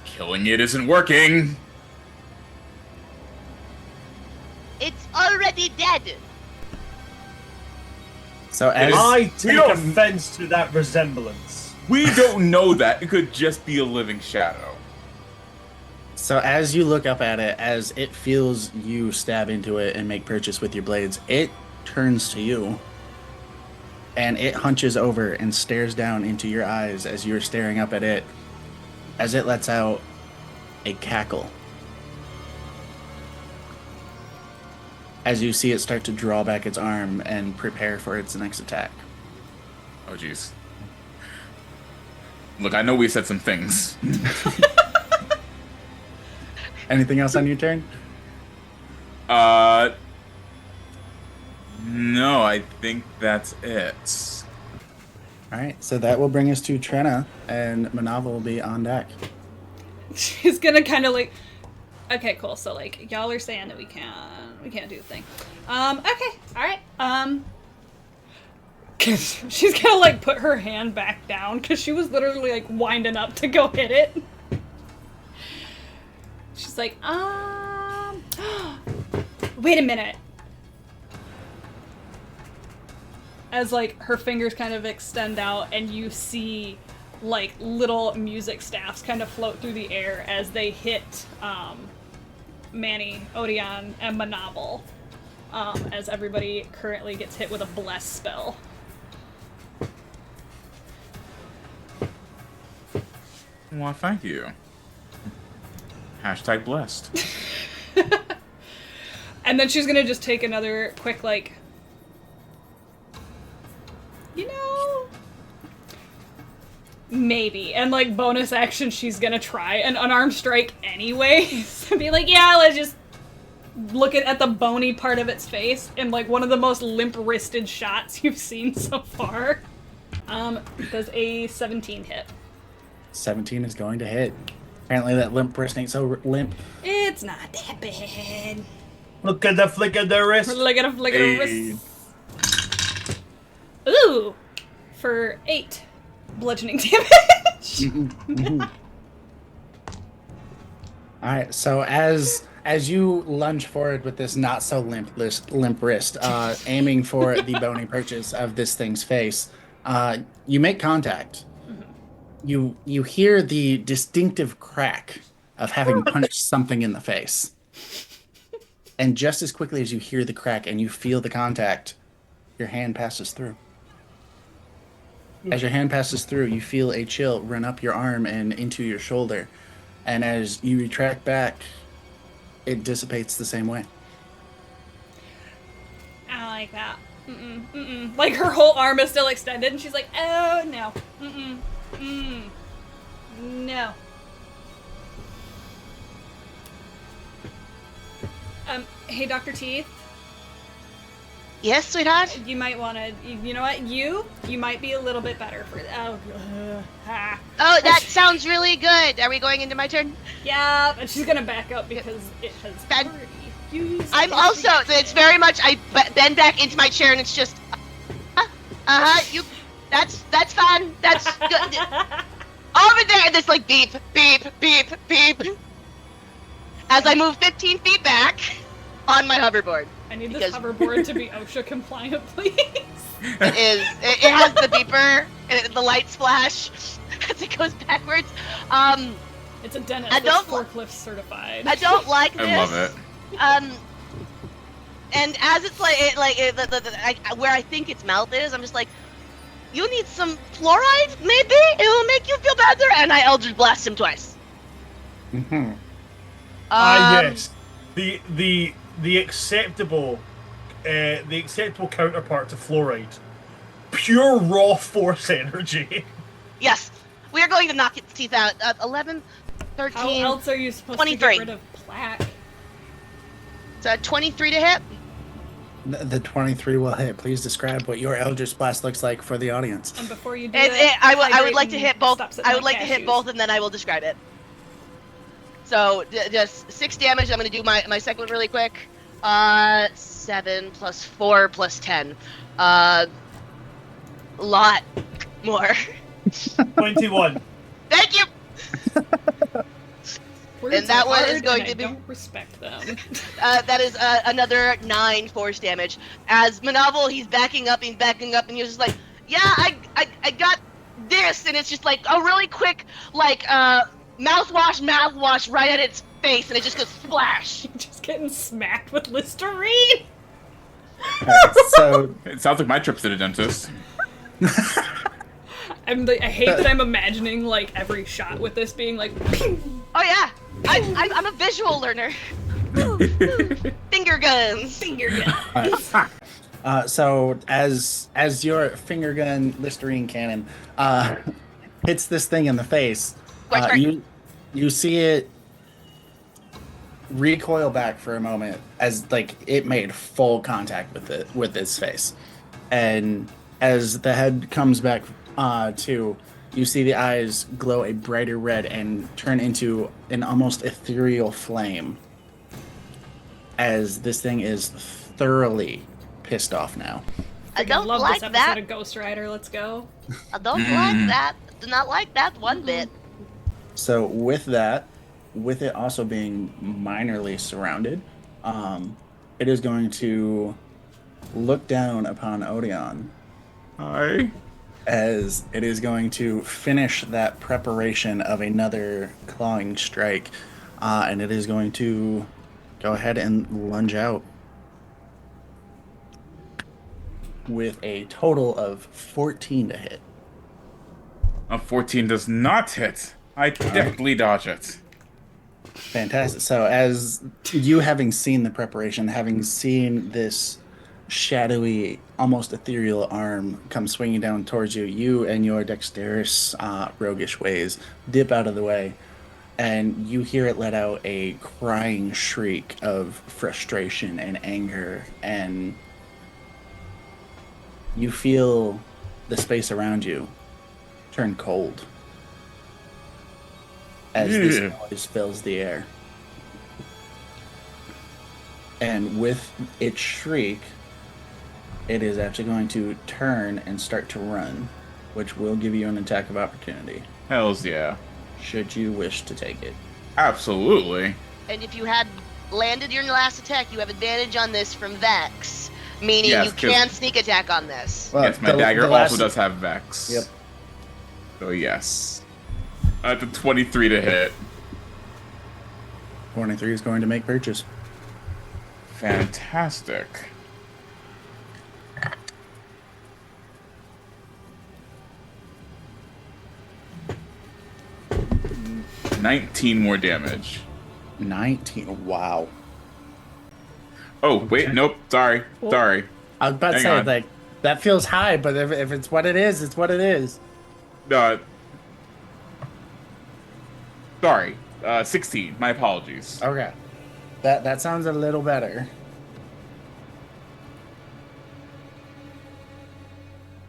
killing it isn't working. It's already dead. So as I take don't- offense to that resemblance. We don't know that. It could just be a living shadow. So as you look up at it, as it feels you stab into it and make purchase with your blades, it turns to you. And it hunches over and stares down into your eyes as you're staring up at it, as it lets out a cackle. As you see it start to draw back its arm and prepare for its next attack. Oh, jeez. Look, I know we said some things. Anything else on your turn? No, I think that's it. Alright, so that will bring us to Trena, and Monoval will be on deck. She's gonna kind of like, okay, cool. So like, y'all are saying that we can't do the thing. Okay, all right. Cause she's gonna like put her hand back down because she was literally like winding up to go hit it. She's like, wait a minute. As like her fingers kind of extend out and you see like little music staffs kind of float through the air as they hit Manny, Odion, and Monoval, as everybody currently gets hit with a bless spell. Well, thank you. Hashtag blessed. And then she's gonna just take another quick like, you know, maybe. And like bonus action, she's gonna try an unarmed strike anyway. And be like, yeah, let's just look at the bony part of its face and like one of the most limp-wristed shots you've seen so far. Does a 17 hit? 17 is going to hit. Apparently that limp wrist ain't so limp. It's not that bad. Look at the flick of the wrist. Look at a flick of the Hey. wrist. Ooh! For 8 bludgeoning damage. Alright, so as you lunge forward with this not so limp wrist, aiming for the bony purchase of this thing's face, you make contact. You hear the distinctive crack of having punched something in the face. And just as quickly as you hear the crack and you feel the contact, your hand passes through. As your hand passes through, you feel a chill run up your arm and into your shoulder. And as you retract back, it dissipates the same way. I don't like that. Like, her whole arm is still extended, and she's like, oh, no. No. Hey, Dr. Teeth? Yes, sweetheart? You might want to, you know what? You might be a little bit better for that. Oh, that sounds really good. Are we going into my turn? Yeah, but she's gonna back up because it has Ben- already used. I'm also, it's very much, I bend back into my chair and it's just, that's fun, that's good. Over there, and it's like beep, beep, beep, beep. As I move 15 feet back on my hoverboard. I need this hoverboard to be OSHA compliant, please. It is. It has the beeper and the lights flash as it goes backwards. It's a dentist that's forklift certified. I don't like this. I love it. And as it's where I think its mouth is, I'm just like, you need some fluoride, maybe? It will make you feel better. And I Eldritch Blast him twice. Mm-hmm. Yes. The acceptable counterpart to fluoride. Pure raw force energy. Yes. We are going to knock its teeth out. 11, 13, How else are you supposed 23. to get rid of plaque? So 23 to hit. The 23 will hit. Please describe what your Eldritch Blast looks like for the audience. And before you do I would like to hit both. I would like to hit both, and then I will describe it. So just 6 damage. I'm going to do my second one really quick. 7 plus 4 plus 10. Lot more. 21. Thank you. Words And that are one hard is going and to be. I don't respect them. That is another 9 force damage. As Monoval, he's backing up, and he's just like, yeah, I got this, and it's just like a really quick, like, mouthwash right at its face, and it just goes splash. Just getting smacked with Listerine. Right, so It sounds like my trip to the dentist. I hate that I'm imagining like every shot with this being like. Oh yeah, I'm a visual learner. Finger guns. Finger gun. so as your finger gun Listerine cannon hits this thing in the face, you see it recoil back for a moment as like it made full contact with its face, and as the head comes back you see the eyes glow a brighter red and turn into an almost ethereal flame as this thing is thoroughly pissed off now. I don't love like this that. episode of Ghost Rider. Let's go. I don't like that. Do not like that one bit. So with it also being minorly surrounded, it is going to look down upon Odion. Hi. As it is going to finish that preparation of another clawing strike, and it is going to go ahead and lunge out with a total of 14 to hit. A 14 does not hit. I deftly dodge it. Fantastic. So as you having seen the preparation, having seen this shadowy, almost ethereal arm come swinging down towards you, you and your dexterous, roguish ways dip out of the way, and you hear it let out a crying shriek of frustration and anger, and you feel the space around you turn cold as this noise fills the air. And with its shriek, it is actually going to turn and start to run, which will give you an attack of opportunity, Hells yeah. should you wish to take it. Absolutely. And if you had landed your last attack, you have advantage on this from Vex, meaning Yes, you 'cause- can sneak attack on this. Well, Yes, my dagger the last- also does have Vex. Yep. So yes. At the 23 to hit. 23 is going to make purchase. Fantastic. $19 more damage. 19. Wow. Oh, wait, nope. Sorry. Sorry. I was about to Hang say, on. like, that feels high, but if it's what it is, it's what it is. Sorry. 16. My apologies. Okay. That sounds a little better.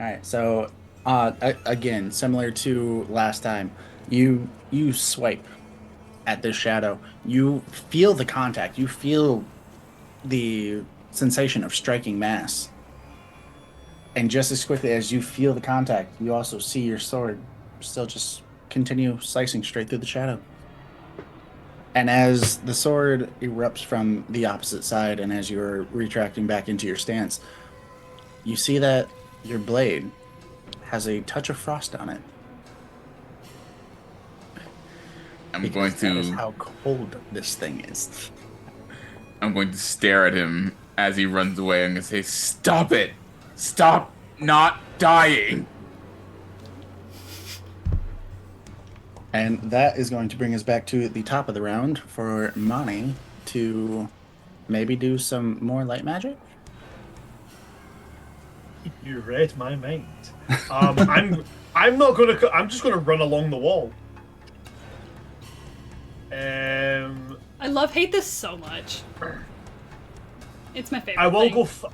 Alright, so, again, similar to last time, you swipe at this shadow. You feel the contact. You feel the sensation of striking mass. And just as quickly as you feel the contact, you also see your sword still just continue slicing straight through the shadow. And as the sword erupts from the opposite side, and as you're retracting back into your stance, you see that your blade has a touch of frost on it. That is how cold this thing is. I'm going to stare at him as he runs away. I'm going to say, "Stop it! Stop not dying!" And that is going to bring us back to the top of the round for Mani to maybe do some more light magic. You read my mind. I'm not gonna. I'm just gonna run along the wall. I hate this so much. It's my favorite. I will thing.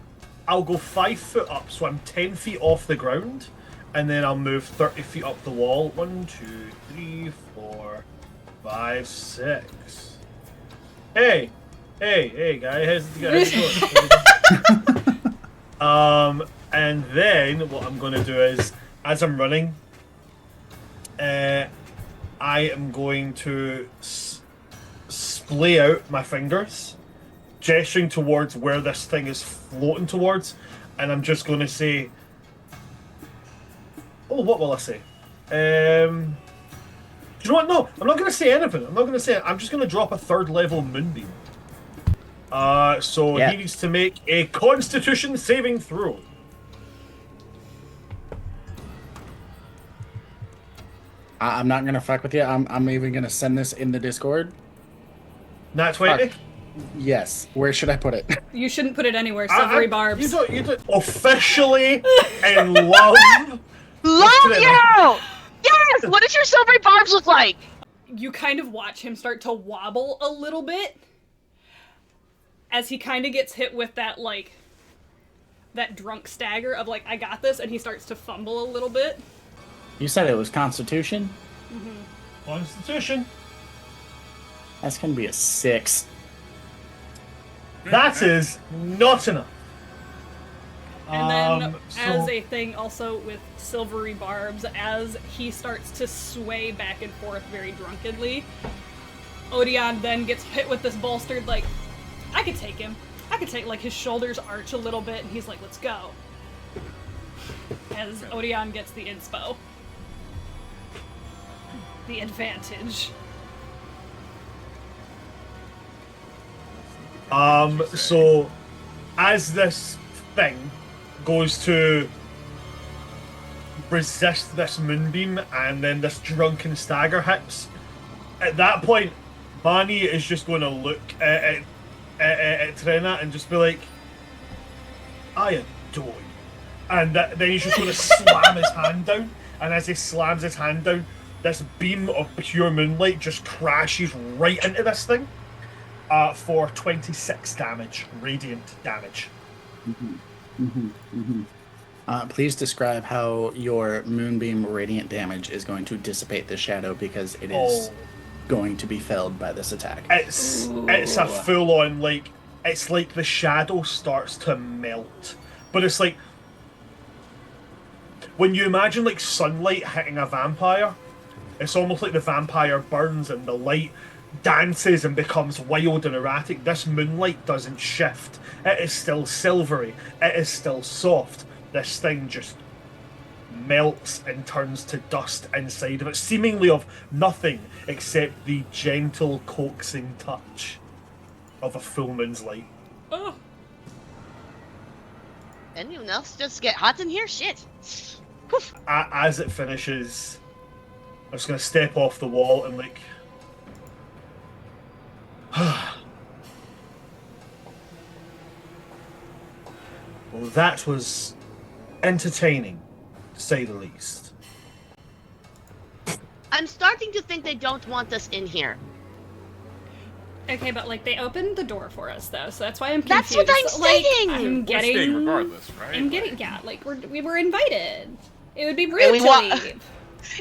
I'll go 5 foot up, so I'm 10 feet off the ground, and then I'll move 30 feet up the wall. 1, 2, 3, 4, 5, 6. Hey, guy, how's it going? And then what I'm gonna do is, as I'm running, I am going to splay out my fingers, gesturing towards where this thing is floating towards, and I'm just going to say, oh, what will I say? Do you know what? No, I'm not going to say anything. I'm not going to say it. I'm just going to drop a 3rd level moonbeam. So he needs to make a Constitution saving throw. I'm not gonna fuck with you. I'm even gonna send this in the Discord. Nat 20. Yes. Where should I put it? You shouldn't put it anywhere. Silvery barbs. You don't officially in love. Love you! Yes! What does your silvery barbs look like? You kind of watch him start to wobble a little bit as he kind of gets hit with that, like, that drunk stagger of, like, I got this, and he starts to fumble a little bit. You said it was Constitution? Mm-hmm. Constitution. That's gonna be a 6. That is not enough. And then, as a thing also with silvery barbs, as he starts to sway back and forth very drunkenly, Odion then gets hit with this bolstered, like, I could take him. I could take, like, his shoulders arch a little bit, and he's like, let's go. As Odion gets the inspo. The advantage. So, as this thing goes to resist this moonbeam and then this drunken stagger hits, at that point, Mani is just going to look at Trena and just be like, I adore you. And then he's just going to slam his hand down, and as he slams his hand down, this beam of pure moonlight just crashes right into this thing for 26 damage, radiant damage. Please describe how your moonbeam radiant damage is going to dissipate the shadow, because it is going to be felled by this attack. It's a full-on, like, it's like the shadow starts to melt. But it's like, when you imagine, like, sunlight hitting a vampire, it's almost like the vampire burns and the light dances and becomes wild and erratic. This moonlight doesn't shift. It is still silvery. It is still soft. This thing just melts and turns to dust inside of it, seemingly of nothing except the gentle coaxing touch of a full moon's light. Oh. Anyone else just get hot in here? Shit. As it finishes, I'm just going to step off the wall and like... Well, that was entertaining, to say the least. I'm starting to think they don't want us in here. Okay, but like they opened the door for us though, so that's why I'm confused. That's what I'm saying! I'm We're staying getting regardless, right? I'm getting we were invited. It would be rude And to we leave.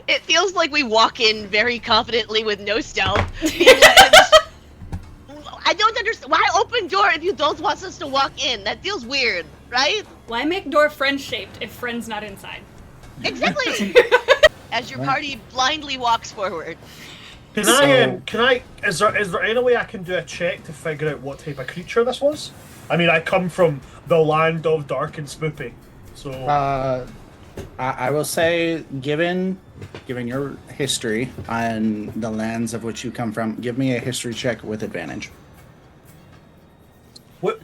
It feels like we walk in very confidently with no stealth. I don't understand. Why open door if you don't want us to walk in? That feels weird, right? Why make door friend-shaped if friend's not inside? Exactly! As your party blindly walks forward. Is there any way I can do a check to figure out what type of creature this was? I mean, I come from the land of dark and spoopy, so... I will say, given your history and the lands of which you come from, give me a history check with advantage. What?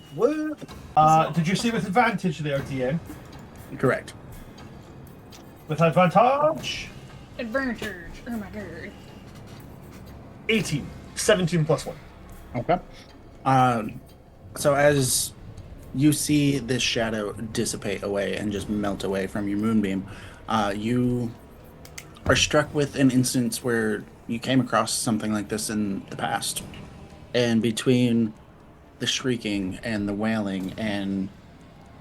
Did you say with advantage there, DM? Correct. With advantage? Advantage. Oh my god. 18. 17 plus 1. Okay. So as you see this shadow dissipate away and just melt away from your moonbeam, you are struck with an instance where you came across something like this in the past. And between the shrieking and the wailing and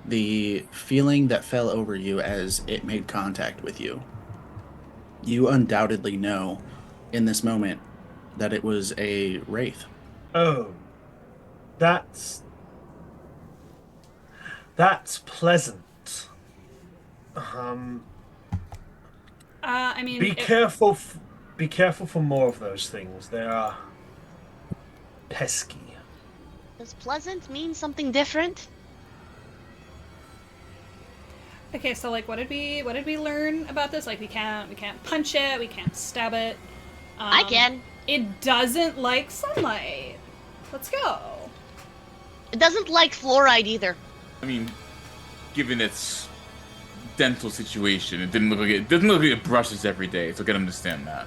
the feeling that fell over you as it made contact with you, you undoubtedly know in this moment that it was a wraith. Oh. That's pleasant. I mean, Be careful for more of those things. They are pesky. Does pleasant mean something different? Okay, so like, what did we learn about this? Like, we can't punch it, we can't stab it. I can. It doesn't like sunlight. Let's go. It doesn't like fluoride either. I mean, given its dental situation, it doesn't look like it brushes every day, so I can understand that.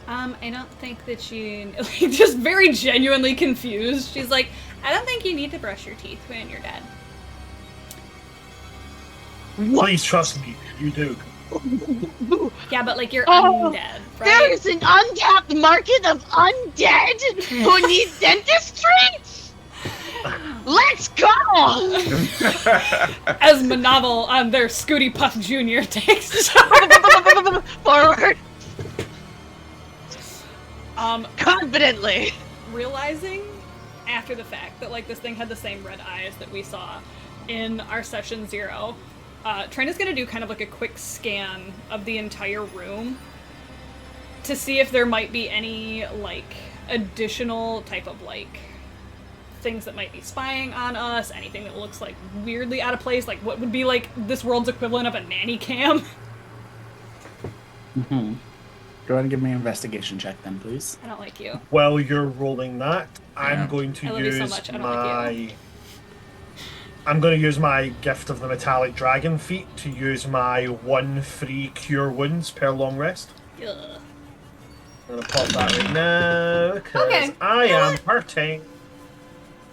I don't think that she, like, just very genuinely confused. She's like, I don't think you need to brush your teeth when you're dead. Please trust me, you do. Yeah, but like you're undead, right? There is an untapped market of undead who need dentistry? Let's go! As Monoval on their Scooty Puff Jr. takes forward. Confidently. Realizing after the fact that like this thing had the same red eyes that we saw in our session 0, Trena's gonna do kind of like a quick scan of the entire room to see if there might be any like additional type of like things that might be spying on us, anything that looks like weirdly out of place, like what would be like this world's equivalent of a nanny cam. Mm-hmm. Go ahead and give me an investigation check then, please. I don't like you. While you're rolling that, Yeah. I'm going to I love you so much, I don't like you. I'm going to use my Gift of the Metallic Dragon feat to use my 1 free Cure Wounds per long rest. Ugh. I'm going to pop that right now, because Okay, I you know am what? hurting.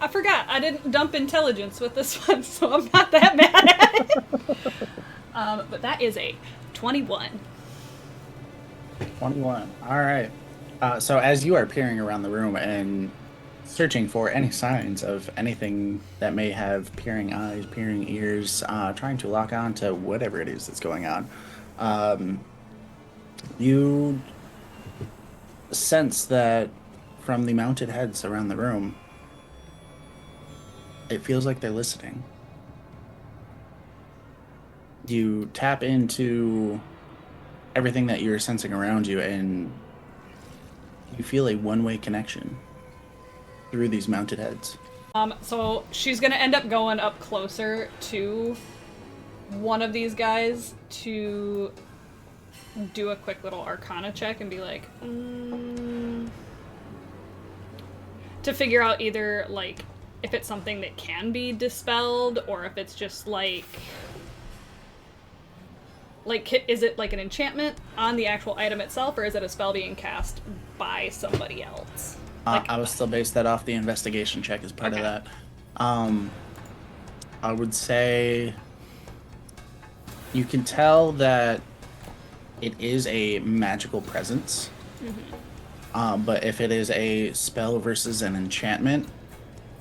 I forgot, I didn't dump intelligence with this one, so I'm not that mad at it. But that is a 21. 21. All right. So as you are peering around the room and searching for any signs of anything that may have peering eyes, peering ears, trying to lock on to whatever it is that's going on, you sense that from the mounted heads around the room, it feels like they're listening. You tap into everything that you're sensing around you, and you feel a one-way connection through these mounted heads. So she's gonna end up going up closer to one of these guys to do a quick little Arcana check and be like, to figure out either, like, if it's something that can be dispelled, or if it's just, like, is it, like, an enchantment on the actual item itself, or is it a spell being cast by somebody else? I would still base that off the investigation check as part of that. I would say you can tell that it is a magical presence. But if it is a spell versus an enchantment,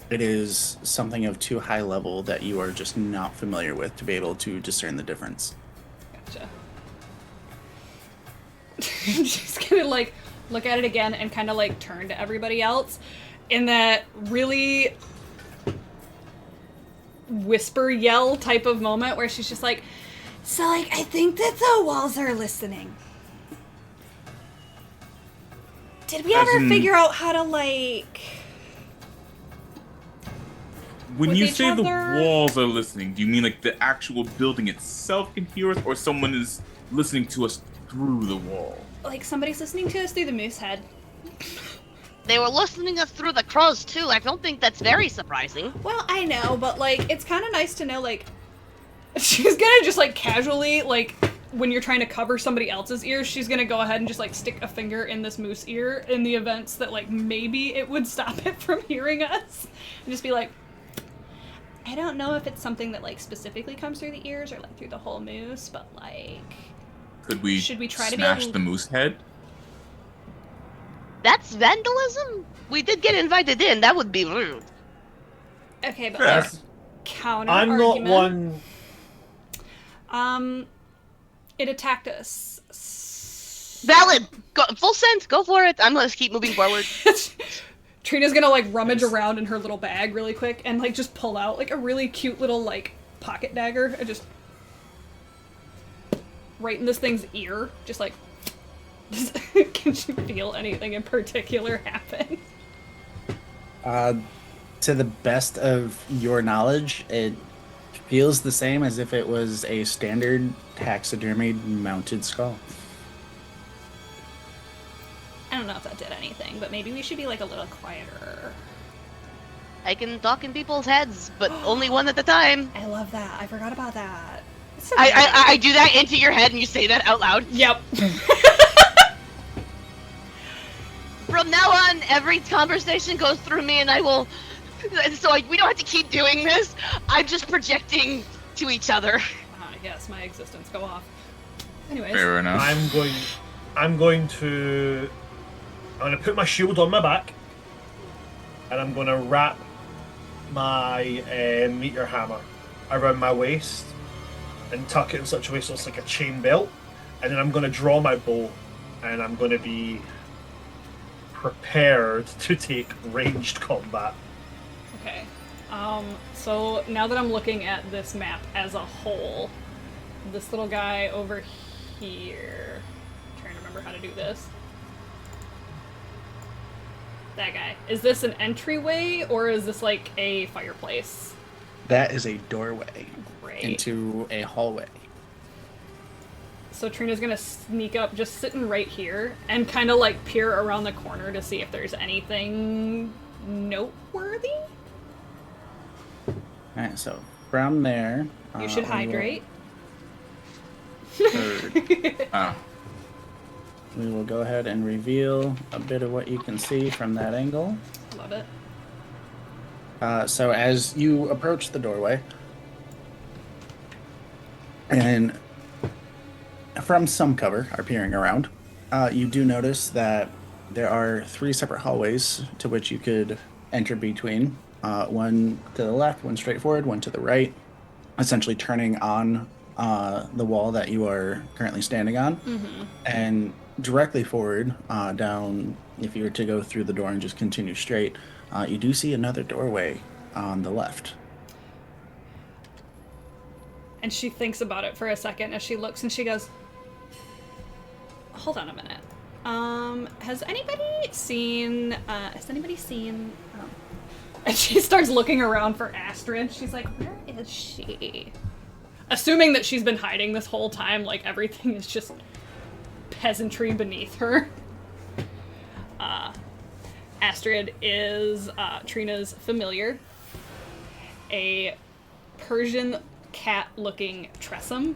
it is something of too high level that you are just not familiar with to be able to discern the difference. Gotcha. She's gonna, like, look at it again and kind of, like, turn to everybody else in that really whisper yell type of moment where she's just like, so, like, I think that the walls are listening. Did we ever figure out how to, like... When you say the walls are listening, do you mean, like, the actual building itself can hear us, or someone is listening to us through the wall? Like, somebody's listening to us through the moose head. They were listening us through the crows, too. I don't think that's very surprising. Well, I know, but, like, it's kind of nice to know, like... She's gonna just, like, casually, like... when you're trying to cover somebody else's ears, she's gonna go ahead and just, like, stick a finger in this moose ear in the events that, like, maybe it would stop it from hearing us. And just be like, I don't know if it's something that, like, specifically comes through the ears or, like, through the whole moose, but, like... Should we try to smash the moose head? That's vandalism? We did get invited in. That would be rude. Okay, but Fair. like, counter I'm argument. not one. It attacked us. Valid. Go, full sense. Go for it. I'm gonna keep moving forward. Trina's gonna, like, rummage around in her little bag really quick and, like, just pull out, like, a really cute little, like, pocket dagger and just right in this thing's ear. Just, like, can she feel anything in particular happen? To the best of your knowledge, it feels the same as if it was a standard taxidermied mounted skull. I don't know if that did anything, but maybe we should be, like, a little quieter. I can talk in people's heads, but only one at a time. I love that. I forgot about that. I do that into your head and you say that out loud? Yep. From now on, every conversation goes through me and I will... So we don't have to keep doing this. I'm just projecting to each other. Yes, my existence go off. Anyways. Fair enough. I'm going to put my shield on my back, and I'm going to wrap my meteor hammer around my waist and tuck it in such a way so it's like a chain belt, and then I'm going to draw my bow, and I'm going to be prepared to take ranged combat. Okay. So now that I'm looking at this map as a whole, this little guy over here, I'm trying to remember how to do this. That guy. Is this an entryway or is this like a fireplace? That is a doorway Great. into a hallway. So Trina's gonna sneak up, just sitting right here, and kind of like peer around the corner to see if there's anything noteworthy. Alright, so from there... You should hydrate. We will go ahead and reveal a bit of what you can see from that angle. Love it. So as you approach the doorway, and from some cover are peering around, you do notice that there are 3 separate hallways to which you could enter between. One to the left, one straight forward, one to the right, essentially turning on the wall that you are currently standing on. Mm-hmm. And directly forward, down, if you were to go through the door and just continue straight, you do see another doorway on the left. And she thinks about it for a second as she looks and she goes, hold on a minute. Has anybody seen, and she starts looking around for Astrid. She's like, where is she? assuming that she's been hiding this whole time, like everything is just peasantry beneath her. Astrid is Trina's familiar, a Persian cat-looking Tressum.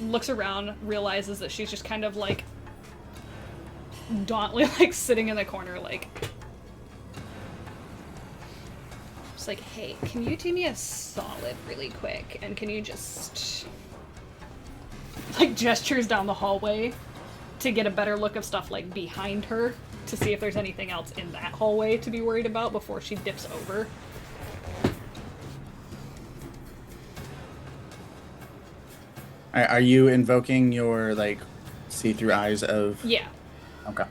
Looks around, realizes that she's just kind of like dauntly like sitting in the corner like just like, hey, can you do me a solid really quick, and can you just like gestures down the hallway to get a better look of stuff like behind her to see if there's anything else in that hallway to be worried about before she dips over. Are you invoking your like see-through eyes of? Yeah. Okay.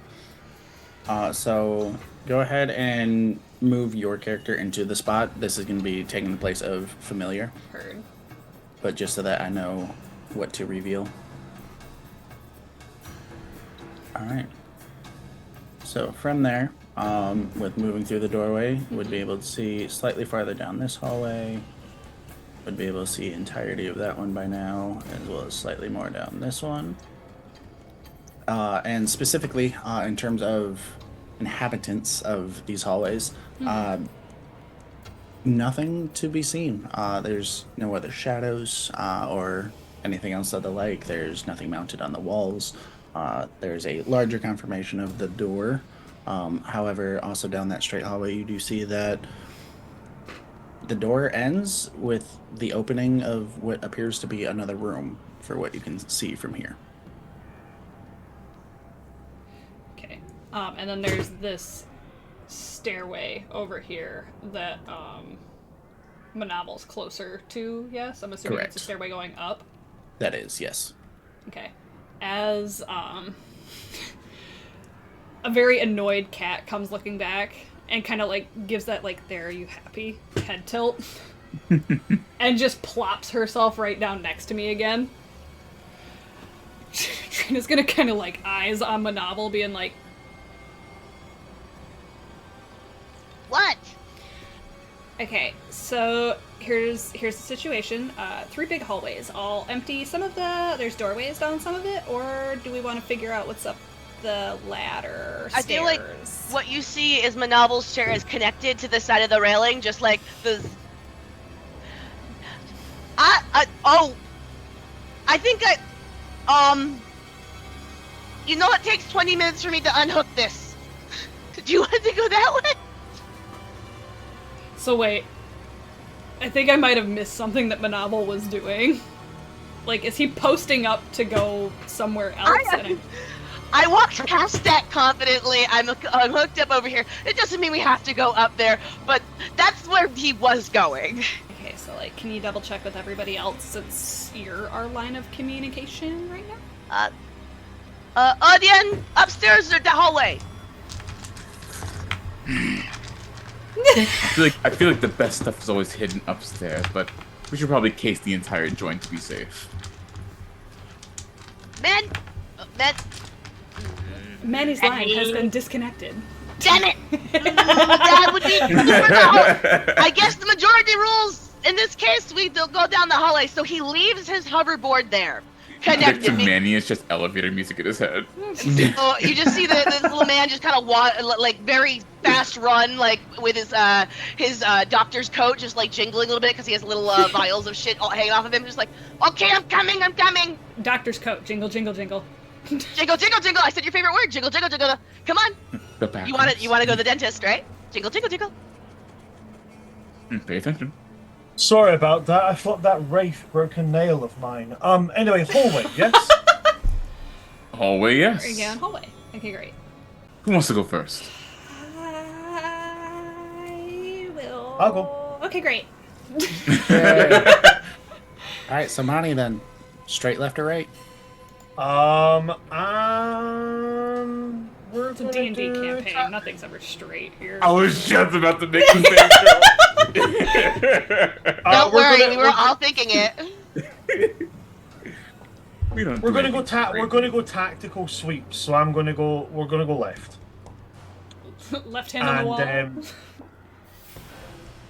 So go ahead and move your character into the spot. This is going to be taking the place of familiar. Heard. But just so that I know what to reveal. All right. So from there, with moving through the doorway, would be able to see slightly farther down this hallway. Would be able to see entirety of that one by now, as well as slightly more down this one. And specifically, in terms of inhabitants of these hallways, nothing to be seen. There's no other shadows or anything else of the like. There's nothing mounted on the walls. There's a larger confirmation of the door. However, also down that straight hallway, you do see that the door ends with the opening of what appears to be another room for what you can see from here. Okay. And then there's this stairway over here that Monoval's closer to, yes? I'm assuming Correct. It's a stairway going up. That is, yes. Okay. As a very annoyed cat comes looking back and kind of like gives that like, there, are you happy head tilt and just plops herself right down next to me again. Trina's gonna kind of like eyes on Monoval being like, What? okay, so here's the situation. 3 big hallways, all empty. There's doorways down some of it, or do we want to figure out what's up the ladder, I feel like what you see is Monoval's chair is connected to the side of the railing, just like the... you know it takes 20 minutes for me to unhook this. Do you want to go that way? So wait, I think I might have missed something that Monoval was doing. Like, is he posting up to go somewhere else? I walked past that confidently. I'm hooked up over here. It doesn't mean we have to go up there, but that's where he was going. Okay, so like, can you double check with everybody else since you're our line of communication right now? Odion, upstairs or the hallway? I feel like the best stuff is always hidden upstairs, but we should probably case the entire joint to be safe. Manny's line has been disconnected. Damn it! That would be I guess the majority rules in this case they'll go down the hallway, so he leaves his hoverboard there. Connected me. Manny is just elevator music in his head. So you just see this little man just kind of like very fast run, like with his doctor's coat, just like jingling a little bit because he has little vials of shit all hanging off of him. Just like, okay, I'm coming. Doctor's coat, jingle, jingle, jingle. Jingle, jingle, jingle. I said your favorite word. Jingle, jingle, jingle. Come on. You want to go to the dentist, right? Jingle, jingle, jingle. Pay attention. Sorry about that. I thought that Wraith broke a nail of mine. Anyway, hallway, yes? Hallway, yes. Again, hallway. Okay, great. Who wants to go first? I will. I'll go. Okay, great. Alright, so Mani then. Straight left or right? We're It's a D&D campaign. Nothing's ever straight here. I was just about to make the same joke. Don't worry, we were all thinking it. We're gonna go tactical sweeps. So we're gonna go left. Left hand on the wall.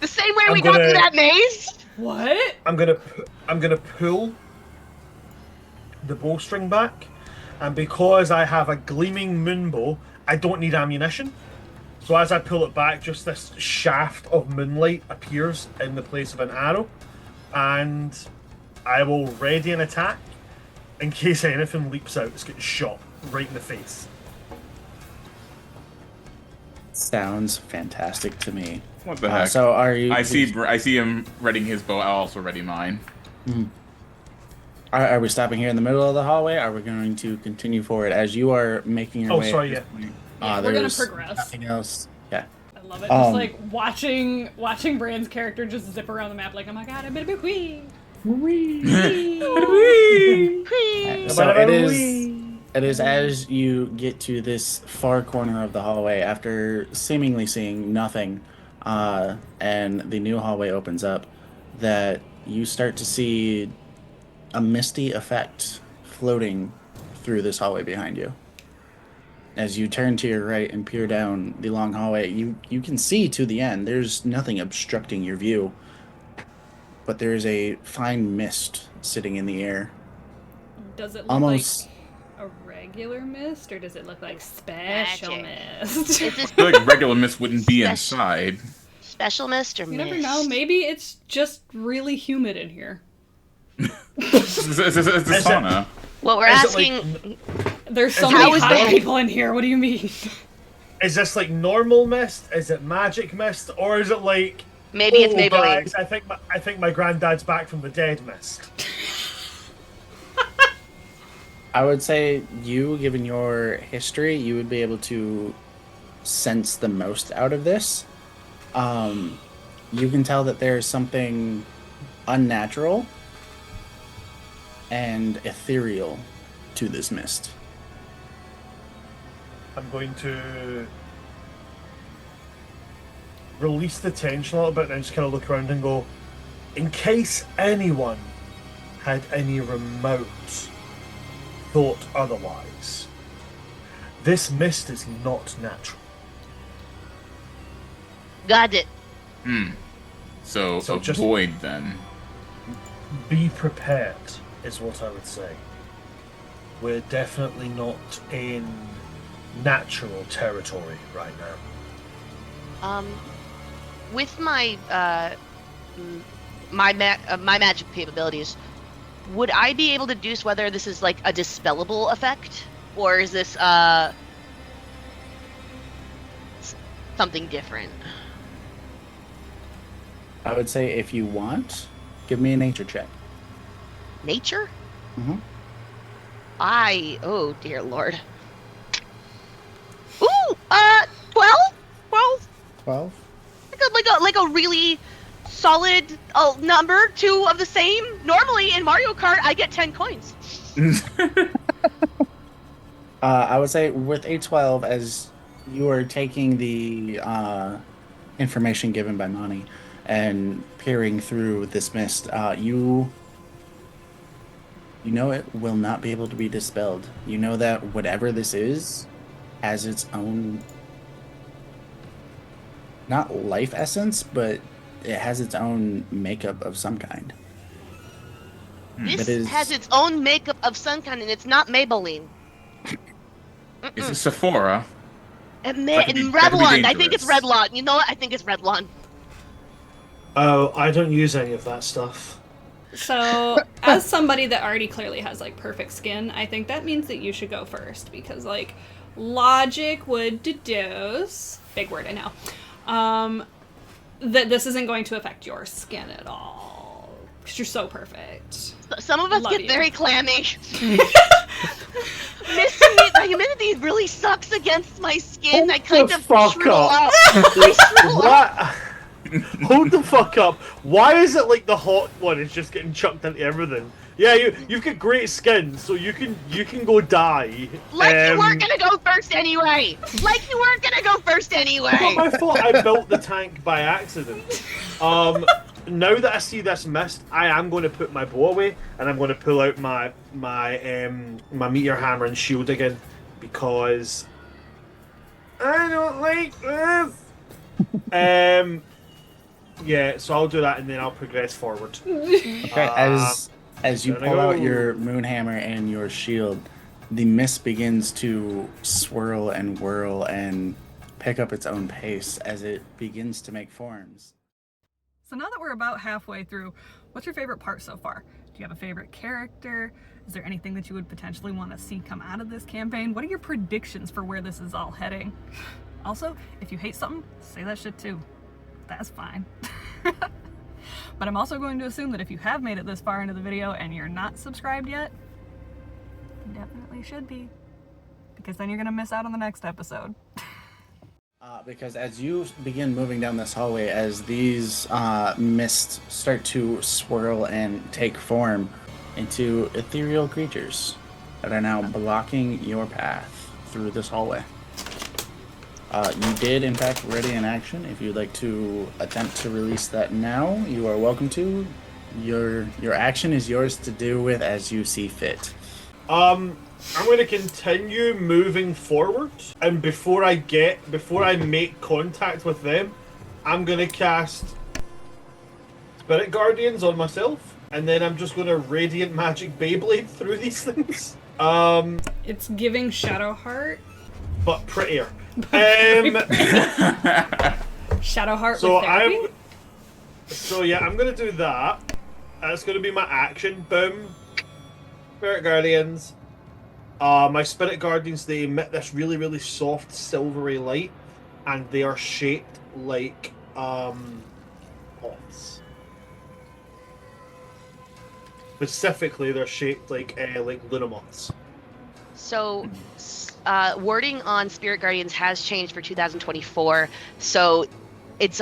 The same way I'm we got gonna- through that maze? What? I'm gonna pull the bowstring back, and because I have a gleaming moonbow, I don't need ammunition. So as I pull it back, just this shaft of moonlight appears in the place of an arrow, and I will ready an attack in case anything leaps out. It's getting shot right in the face. Sounds fantastic to me. What the heck? So are you? I see him readying his bow. I'll also ready mine. Are we stopping here in the middle of the hallway? Are we going to continue forward as you are making your way? Sorry, yeah. Yeah, we're gonna there's progress. Nothing else. Yeah. I love it. Just like watching Brand's character just zip around the map like, oh my god, I'm gonna be queen. So it is as you get to this far corner of the hallway after seemingly seeing nothing, and the new hallway opens up, that you start to see a misty effect floating through this hallway behind you. As you turn to your right and peer down the long hallway, you can see to the end. There's nothing obstructing your view, but there is a fine mist sitting in the air. Does it look Almost like a regular mist, or does it look like special Magic. mist? Is this I feel like regular mist wouldn't be inside. special mist or You mist? never know. Maybe it's just really humid in here. It's a sauna. What we're Is it asking... There's so Is many it hot normal? people in here. What do you mean? Is this like normal mist? Is it magic mist? Or is it like... Maybe it's "Oh, Maybelline. guys, I think my granddad's back from the dead mist. I would say you, given your history, you would be able to sense the most out of this. You can tell that there's something unnatural and ethereal to this mist. I'm going to release the tension a little bit and just kind of look around and go, in case anyone had any remote thought otherwise, this mist is not natural. Got it. So just- avoid then. Be prepared, is what I would say. We're definitely not in natural territory right now. With my my magic capabilities, would I be able to deduce whether this is like a dispellable effect, or is this something different? I would say if you want, give me a nature check. Nature? Mhm. Oh dear lord. Ooh, 12? 12? 12? Like a really solid number, 2 of the same. Normally in Mario Kart I get 10 coins. I would say with a 12, as you are taking the information given by Mani and peering through this mist, you know it will not be able to be dispelled. You know that whatever this is has its own, not life essence, but it has its own makeup of some kind. This It is- has its own makeup of some kind, and it's not Maybelline. Is it Sephora? And That could be Revlon. I think it's dangerous. Revlon. You know what? I think it's Revlon. Oh, I don't use any of that stuff. So, as somebody that already clearly has like perfect skin, I think that means that you should go first because like logic would deduce, big word I know, that this isn't going to affect your skin at all because you're so perfect. Some of us Love get you. very clammy. My humidity really sucks against my skin. I kind of fuck shrivel up. up. I shrivel up. What? Hold the fuck up. Why is it like the hot one is just getting chucked into everything? Yeah, you've got great skin, so you can go die. Like you weren't gonna go first anyway. Like you weren't gonna go first anyway. It's not my fault. I built the tank by accident. Now that I see this mist, I am going to put my bow away, and I'm going to pull out my meteor hammer and shield again, because I don't like this. Yeah, so I'll do that and then I'll progress forward. Okay, as you pull out your moonhammer and your shield, the mist begins to swirl and whirl and pick up its own pace as it begins to make forms. So now that we're about halfway through, what's your favorite part so far? Do you have a favorite character? Is there anything that you would potentially want to see come out of this campaign? What are your predictions for where this is all heading? Also, if you hate something, say that shit too. That's fine. But I'm also going to assume that if you have made it this far into the video and you're not subscribed yet, you definitely should be. Because then you're going to miss out on the next episode. Because as you begin moving down this hallway, as these mists start to swirl and take form into ethereal creatures that are now blocking your path through this hallway. You did, in fact, ready in action. If you'd like to attempt to release that now, you are welcome to. Your action is yours to do with as you see fit. I'm going to continue moving forward, and before I make contact with them, I'm going to cast Spirit Guardians on myself, and then I'm just going to Radiant Magic Beyblade through these things. It's giving Shadowheart. But prettier. Shadowheart So with therapy? I'm going to do that. That's going to be my action. Boom. Spirit Guardians. My Spirit Guardians, they emit this really, really soft silvery light, and they are shaped like moths. Specifically, they're shaped like Luna moths. So, wording on Spirit Guardians has changed for 2024. So, it's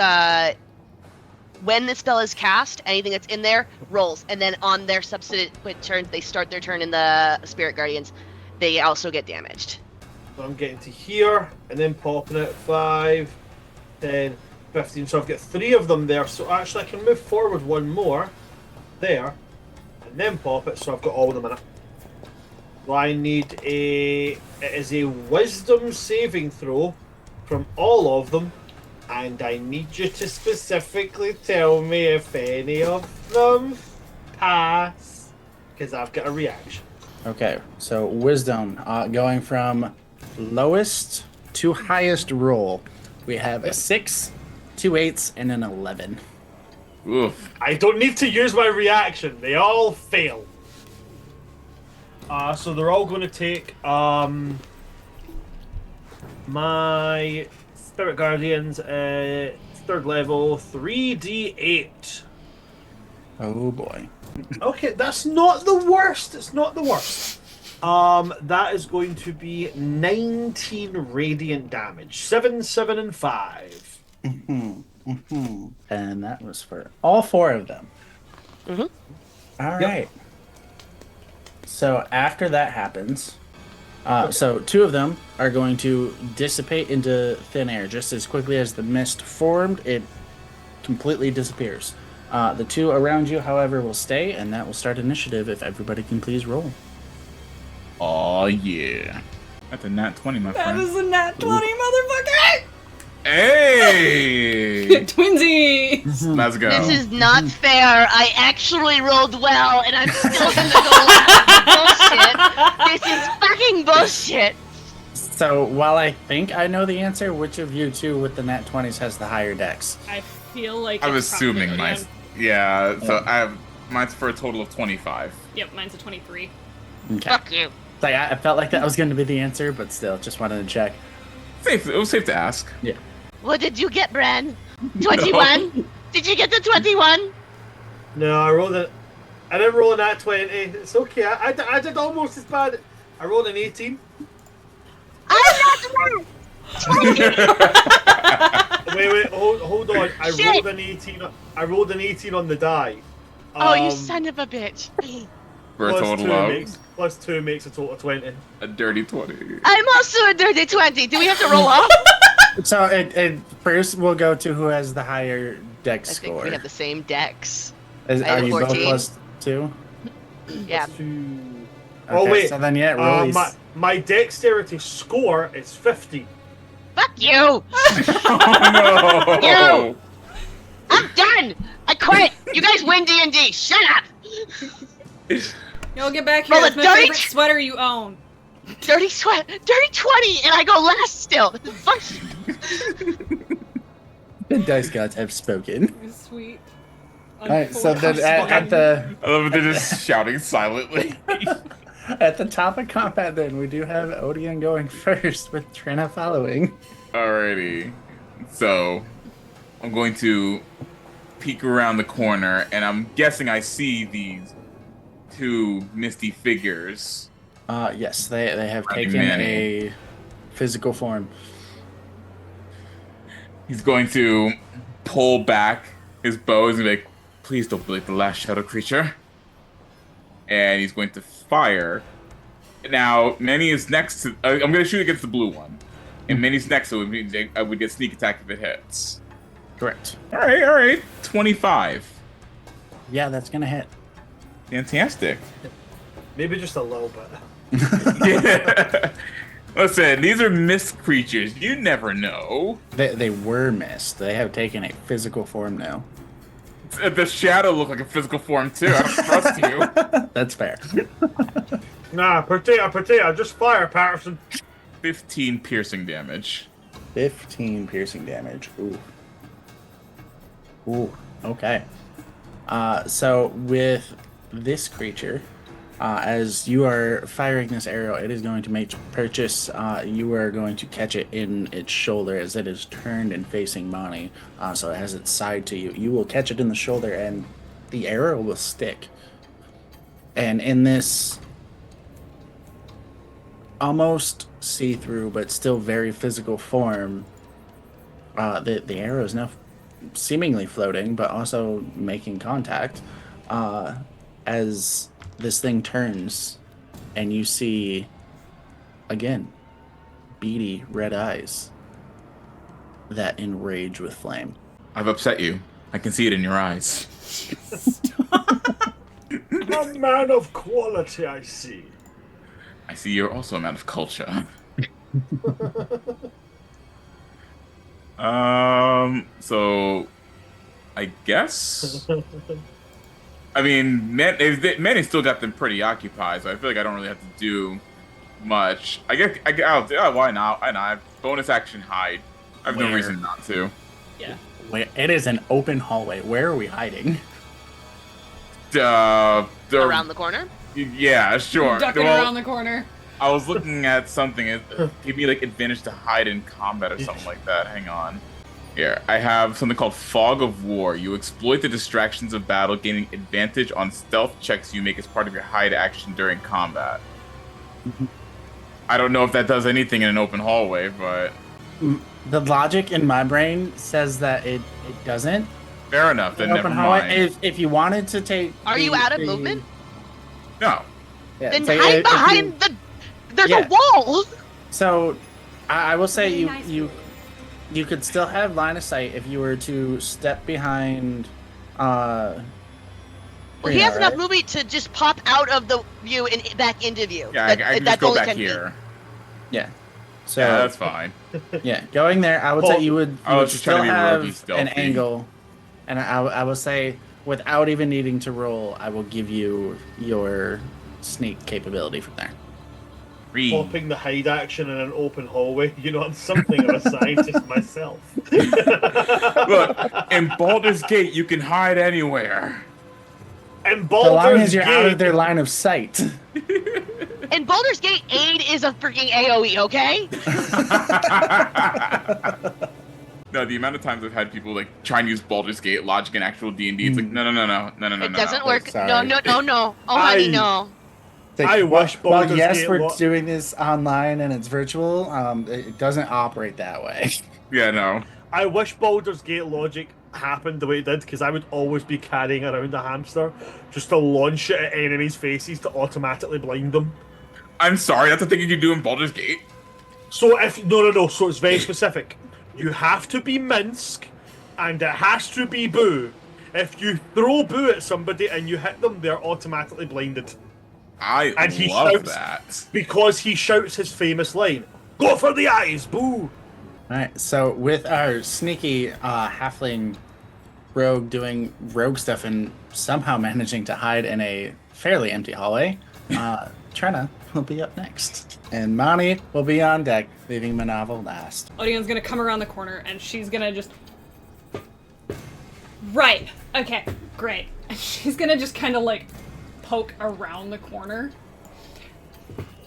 when the spell is cast, anything that's in there rolls, and then on their subsequent turns, they start their turn in the Spirit Guardians. They also get damaged. So I'm getting to here, and then popping it 5, 10, 15. So I've got 3 of them there. So actually, I can move forward one more there, and then pop it. So I've got all of them in it. So I need it is a Wisdom saving throw from all of them, and I need you to specifically tell me if any of them pass, because I've got a reaction. Okay, so wisdom, going from lowest to highest roll, we have a 6, 2 8s, and an 11. Oof. I don't need to use my reaction. They all fail. So they're all going to take my Spirit Guardians 3rd level 3d8. Oh boy. Okay, that's not the worst. It's not the worst. That is going to be 19 radiant damage. 7, 7, and 5. And that was for all 4 of them. All right. So after that happens, so 2 of them are going to dissipate into thin air. Just as quickly as the mist formed, it completely disappears. The 2 around you, however, will stay, and that will start initiative if everybody can please roll. Oh yeah. That's a nat 20, my friend. That is a nat 20, motherfucker! Hey! Twinsies! Let's go. This is not fair. I actually rolled well, and I'm still gonna go bullshit. This is fucking bullshit. So while I think I know the answer, which of you 2 with the nat 20s has the higher dex? I feel like I'm it's assuming probably mine. Odion. Yeah, so I have mine's for a total of 25. Yep, mine's a 23. Okay. Fuck you. Like, I felt like that was going to be the answer, but still, just wanted to check. Safe. It was safe to ask. Yeah. What did you get, Bran? 21? Did you get the 21? No, I didn't roll a nat 20. It's okay. I did almost as bad. I rolled an 18. I'm not the one. Wait, hold on. I Shit. rolled an 18. I rolled an 18 on the die. Oh, you son of a bitch. For a total of plus 2 makes a total of 20. a dirty 20. I'm also a dirty 20. Do we have to roll off? So it first we'll go to who has the higher dex I score. think we have the same decks. Are I have you both 14. plus 2? Yeah. Okay, Oh wait. So then roll these. my dexterity score is 50. Fuck you! Oh no! You! I'm done. I quit. You guys win D&D. Shut up. Y'all get back here. Roll a It's my dirty favorite sweater you own. Dirty 20, and I go last still. The dice gods have spoken. Sweet. Alright, so then at the I love it, they're just shouting silently. at the top of combat, then we do have Odion going first with Trena following. Alrighty. So, I'm going to peek around the corner, and I'm guessing I see these two misty figures. Yes, they have Running taken Manny. a physical form. He's going to pull back his bow. He's going to be like, please don't be like the last shadow creature. And he's going to fire. Now, Manny is next to... I'm going to shoot against the blue one. And Manny's next, so I would get sneak attack if it hits. Correct. Alright. 25. Yeah, that's gonna hit. Fantastic. Maybe just a little bit. Yeah. Listen, these are mist creatures. You never know. They were missed. They have taken a physical form now. The shadow looked like a physical form, too. I don't trust you. That's fair. Nah, potato, just fire, Patterson. 15 piercing damage. 15 piercing damage. Ooh. Ooh, okay. So with this creature, as you are firing this arrow, it is going to make purchase. You are going to catch it in its shoulder as it is turned and facing Mani. So it has its side to you. You will catch it in the shoulder and the arrow will stick. And in this almost see-through but still very physical form, the arrow is now seemingly floating but also making contact as this thing turns and you see again beady red eyes that enrage with flame. I've upset you. I can see it in your eyes. A man of quality, I see. I see you're also a man of culture. So I guess. I mean, Manny's still got them pretty occupied, so I feel like I don't really have to do much. Why not? I have bonus action hide. I have no Where? reason not to. Yeah. Wait, it is an open hallway. Where are we hiding? Around the corner? Yeah, sure. Ducking around the corner. I was looking at something. It gave me like advantage to hide in combat or something like that. Hang on. Here, I have something called Fog of War. You exploit the distractions of battle, gaining advantage on stealth checks you make as part of your hide action during combat. I don't know if that does anything in an open hallway, but... The logic in my brain says that it doesn't. Fair enough, then never Open hallway. mind. If you wanted to take... Are you out of movement? No. Yeah, Then say hide if you- behind the... There's Yeah. a wall! So, I will say Really nice you could still have line of sight if you were to step behind. Well, he Rena, has enough right? movement to just pop out of the view and back into view. Yeah, I can just go back here. Yeah. So Yeah, that's fine. yeah, going there, I would say you would, I you was would just still trying to be have rookie stealthy. an angle, and I will say without even needing to roll, I will give you your sneak capability from there. Popping the hide action in an open hallway. You know, I'm something of a scientist myself. Look, in Baldur's Gate, you can hide anywhere. And So long Baldur's as you're out of Gate, their line of sight. In Baldur's Gate, aid is a freaking AoE, okay? No, the amount of times I've had people like try and use Baldur's Gate logic in actual D&D, it's like no. It doesn't work. Sorry. No. Oh, honey, no. I wish Well, Baldur's yes, Gate we're doing this online and it's virtual. It doesn't operate that way. Yeah, no. I wish Baldur's Gate logic happened the way it did, because I would always be carrying around a hamster just to launch it at enemies' faces to automatically blind them. I'm sorry, that's a thing you can do in Baldur's Gate. So if no, so it's very specific. You have to be Minsk, and it has to be Boo. If you throw Boo at somebody and you hit them, they're automatically blinded. I he love shouts, that. because he shouts his famous line, "Go for the eyes, Boo!" Alright, so with our sneaky halfling rogue doing rogue stuff and somehow managing to hide in a fairly empty hallway, Trena will be up next. And Mani will be on deck, leaving Monoval last. Odion's gonna come around the corner and she's gonna just... Right. Okay, great. And she's gonna just kind of like poke around the corner.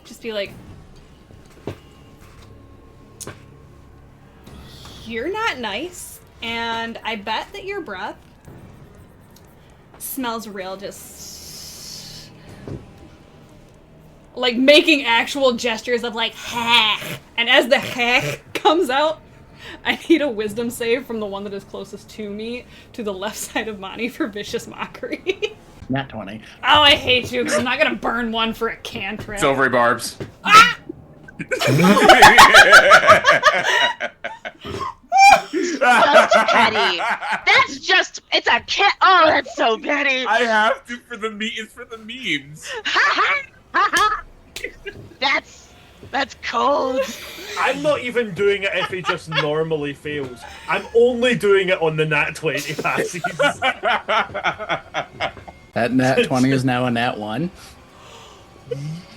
Just be like... You're not nice, and I bet that your breath smells real just... like making actual gestures of like, heck. And as the heck comes out, I need a wisdom save from the one that is closest to me, to the left side of Mani for vicious mockery. Nat 20. Oh, I hate you, because I'm not gonna burn one for a cantrip. Silvery barbs. Ah! That's petty. That's just, it's a cat. Oh, that's so petty. I have to for the it's for the memes. That's cold. I'm not even doing it if he just normally fails. I'm only doing it on the nat 20 passes. That nat 20 is now a nat 1.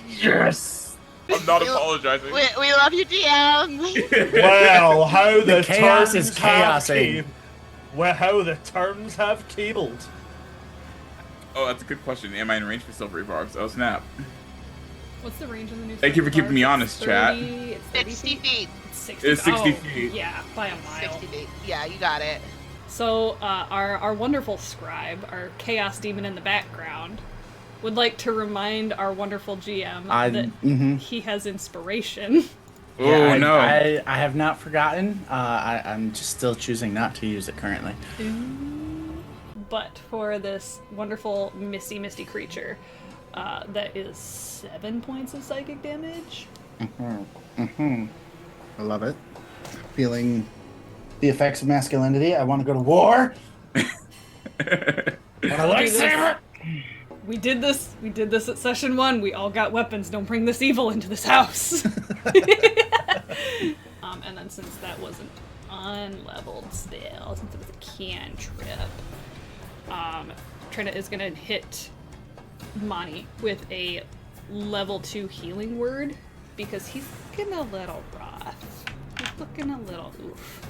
Yes! I'm not apologizing. We love you, DM. Well, how the chaos terms is have chaosing. well, how the terms have cabled. Oh, that's a good question. Am I in range for silvery barbs? Oh, snap. What's the range of the new Thank you for keeping me It's honest, 30, chat. It's 30 60 feet. It's 60. It's 60 Oh, feet. Yeah, by a mile. 60 feet. Yeah, you got it. So, our wonderful scribe, our chaos demon in the background, would like to remind our wonderful GM that he has inspiration. Oh, Yeah, no. I have not forgotten. I'm just still choosing not to use it currently. But for this wonderful misty creature, that is 7 points of psychic damage. I love it. Feeling the effects of masculinity. I want to go to war. We did this at session 1. We all got weapons. Don't bring this evil into this house. And then since that wasn't unleveled spell, since it was a cantrip, Trina is gonna hit Mani with a level 2 healing word because he's looking a little rough. He's looking a little oof.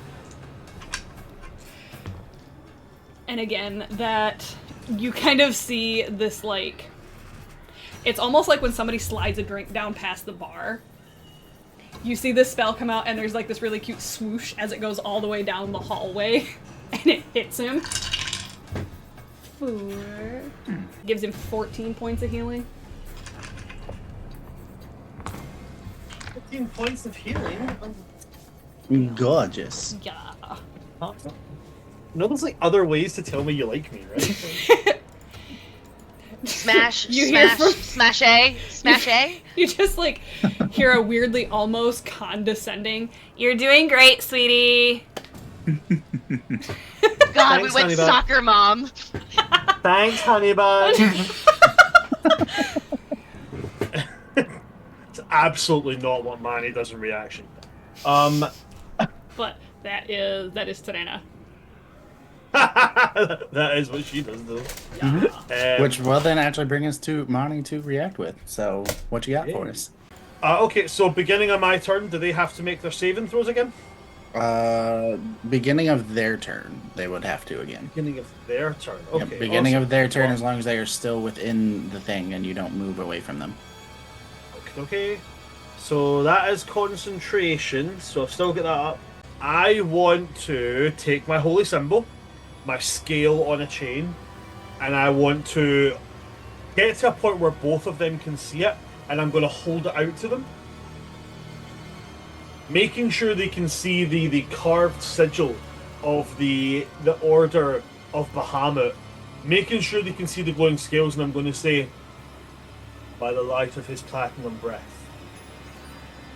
And again, that you kind of see this, like, it's almost like when somebody slides a drink down past the bar. You see this spell come out and there's like this really cute swoosh as it goes all the way down the hallway and it hits him. 4. Gives him 14 points of healing. 15 points of healing? Gorgeous. Yeah. You know, there's like other ways to tell me you like me, right? Smash, You hear smash A, smash A. You just like hear a weirdly almost condescending, "You're doing great, sweetie." God, we Thanks, went honey bun. soccer mom. Thanks, honey bun. It's absolutely not what Manny does in reaction. But that is Terena. That is what she does, though. Yeah. Which will then actually bring us to Mani to react with. So, what you got for us? Okay, so beginning of my turn, do they have to make their saving throws again? Beginning of their turn, they would have to again. Beginning of their turn. Okay. Yep, beginning awesome. of their turn, as long as they are still within the thing and you don't move away from them. Okay. So that is concentration. So I've still got that up. I want to take my holy symbol, my scale on a chain, and I want to get to a point where both of them can see it, and I'm going to hold it out to them, making sure they can see the carved sigil of the Order of Bahamut, making sure they can see the glowing scales, and I'm going to say, by the light of his platinum breath,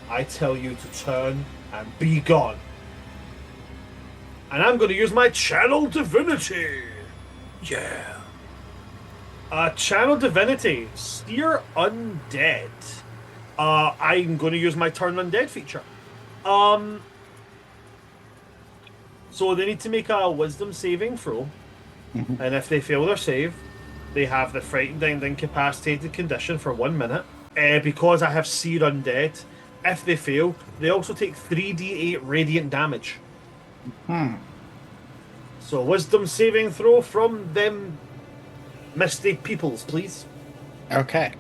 I tell you to turn and be gone. And I'm going to use my Channel Divinity. Yeah. Channel Divinity. Steer Undead. I'm going to use my Turn Undead feature. So they need to make a Wisdom saving throw. And if they fail their save, they have the frightened and incapacitated condition for 1 minute. Because I have Seer Undead, if they fail, they also take 3d8 radiant damage. So wisdom saving throw from them misty peoples, please. Okay.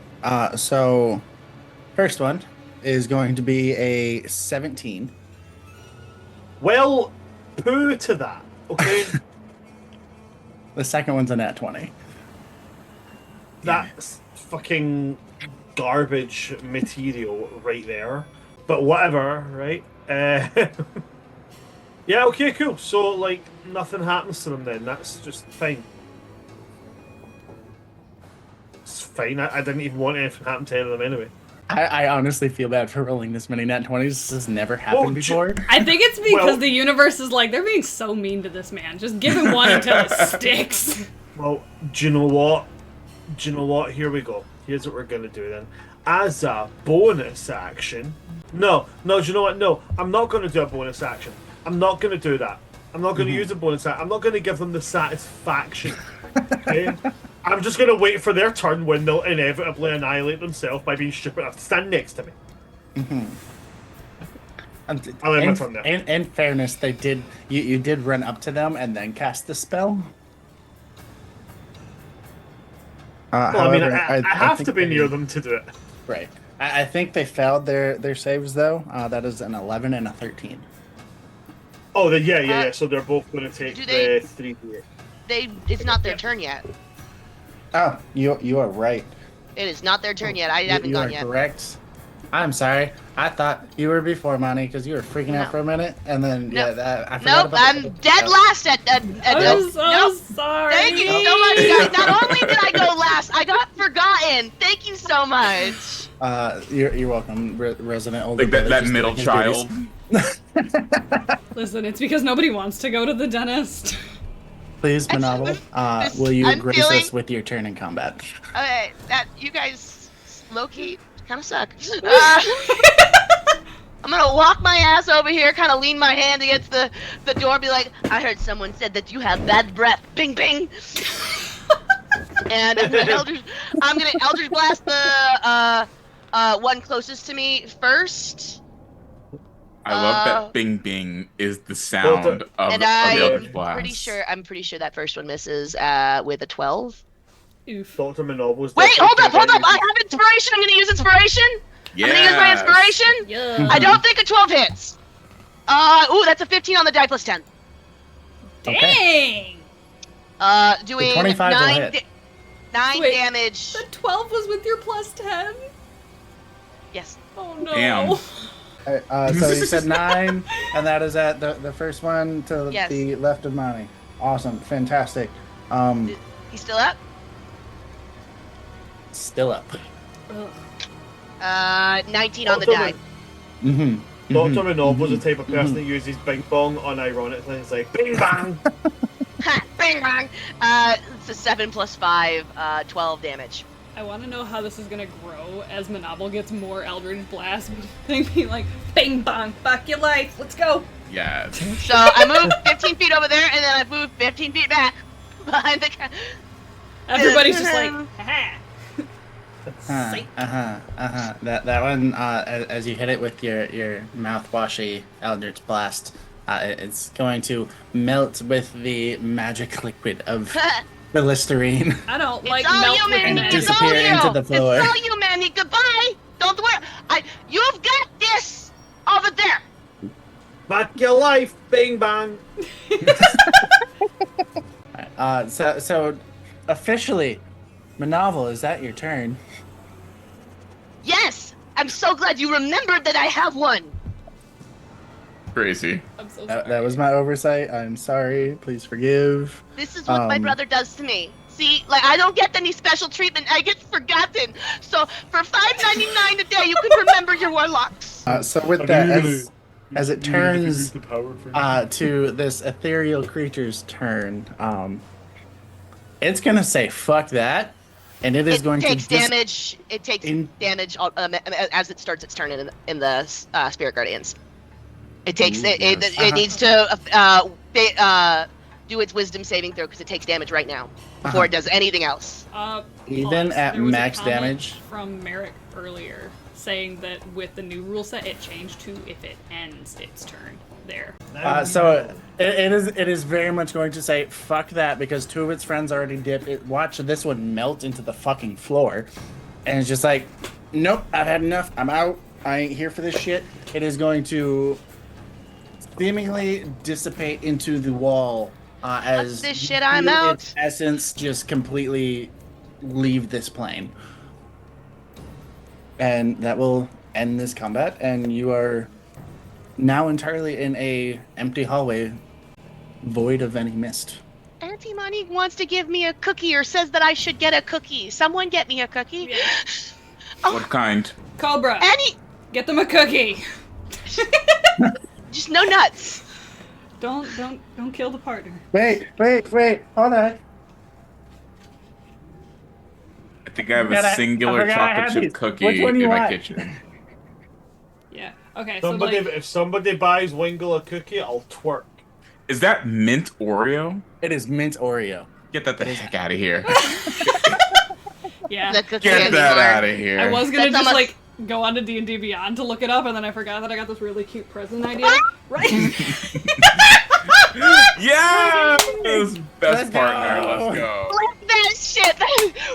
So first one is going to be a 17. Well, poo to that, okay? The second one's a nat 20. That's fucking garbage material right there. But whatever, right? Yeah, okay, cool. So, like, nothing happens to them then. That's just fine. It's fine. I didn't even want anything to happen to any of them anyway. I honestly feel bad for rolling this many nat 20s. This has never happened before. I think it's because the universe is like, they're being so mean to this man. Just give him one until it sticks. Well, do you know what? Here we go. Here's what we're going to do then. As a bonus action... No, do you know what? No, I'm not going to do a bonus action. I'm not going to do that. I'm not going to use a bonus action. I'm not going to give them the satisfaction. Okay? I'm just going to wait for their turn when they'll inevitably annihilate themselves by being stupid enough to stand next to me. I'll end my turn there. In fairness, they did. You did run up to them and then cast the spell. Well, however, I have think to be near them to do it. Right. I think they failed their saves though. That is an 11 and a 13. Oh, yeah. So they're both going to take the 3d8. It's not their turn yet. Oh, you are right. It is not their turn yet. I haven't gone yet. You are correct. I'm sorry. I thought you were before Monty because you were freaking out for a minute, and then I forgot about I'm dead last at. I'm so sorry. Thank you so much, guys. Not only did I go last, I got forgotten. Thank you so much. You're welcome, resident older. Like that middle child. Listen, it's because nobody wants to go to the dentist. Please, Monoval, will you grace us with your turn in combat? Okay, that you guys low-key kind of suck. I'm gonna walk my ass over here, kind of lean my hand against the door, be like, I heard someone said that you have bad breath. Bing, bing. And I'm gonna Eldritch Blast the one closest to me first. I love that Bing Bing is the sound of the Eldritch Blast. I'm pretty sure that first one misses with a 12. Oof. Dr. Manoval's Wait, hold up! I have inspiration! I'm gonna use inspiration! Yeah. I'm gonna use my inspiration! Yeah. I don't think a 12 hits! That's a 15 on the die plus 10. Dang! Doing 25 will hit. 9 Wait, damage. The 12 was with your plus 10? Yes. Oh no. Damn. So you said 9, and that is at the first one to Yes. the left of Monty. Awesome, fantastic. He's still up? Still up. Ugh. 19 on the die. Dr. Manoval's the type of person that uses Bing Bong unironically. It's like, Bing Bang! Ha! Bang bang! It's a 7 plus 5, 12 damage. I want to know how this is gonna grow as Monoval gets more Eldritch Blast. They be like, bing bong, back your life, let's go! Yeah. So I moved 15 feet over there, and then I moved 15 feet back behind the cat. Everybody's just like, haha. That one, as you hit it with your mouthwashy Eldritch Blast, it's going to melt with the magic liquid of the Listerine. I don't It's like all melt you, with Manny. magic. It's all Disappear you. into the floor. It's all you, Manny. Goodbye. Don't worry. You've got this over there. Back your life, Bing Bang! So officially, Monoval, is that your turn? Yes. I'm so glad you remembered that I have one. Crazy. I'm so sorry. That was my oversight. I'm sorry. Please forgive. This is what my brother does to me. See, like I don't get any special treatment. I get forgotten. So for $5.99 a day, you can remember your warlocks. So with that, as it turns to this ethereal creature's turn, it's gonna say "fuck that," and it is going to damage. It takes damage as it starts its turn in the Spirit Guardians. It takes it needs to do its wisdom saving throw because it takes damage right now before it does anything else. Even at there was a max comment damage? from Merrick earlier saying that with the new rule set, it changed to if it ends its turn there. So it is very much going to say fuck that because 2 of its friends already dipped. Watch this one melt into the fucking floor, and it's just like, nope, I've had enough. I'm out. I ain't here for this shit. It is going to seemingly dissipate into the wall as this you shit, I'm feel out. its essence just completely leave this plane, and that will end this combat. And you are now entirely in a empty hallway, void of any mist. Auntie Money wants to give me a cookie or says that I should get a cookie. Someone get me a cookie. Yeah. What kind? Cobra, Any, get them a cookie. just no nuts. Don't kill the partner. Wait, hold on. I think I have a singular I chocolate have chip these. cookie Which one do you in my want? kitchen. Yeah. Okay. Somebody, So like, if somebody buys Wingle a cookie, I'll twerk. Is that mint Oreo? It is mint Oreo. Get that the heck out of here. yeah. The cookie Get candy that bar. out of here. I was gonna That's just almost- like go on to D&D Beyond to look it up, and then I forgot that I got this really cute present idea. Right? Yes! Best Let's partner. go. Let's go. Like that shit.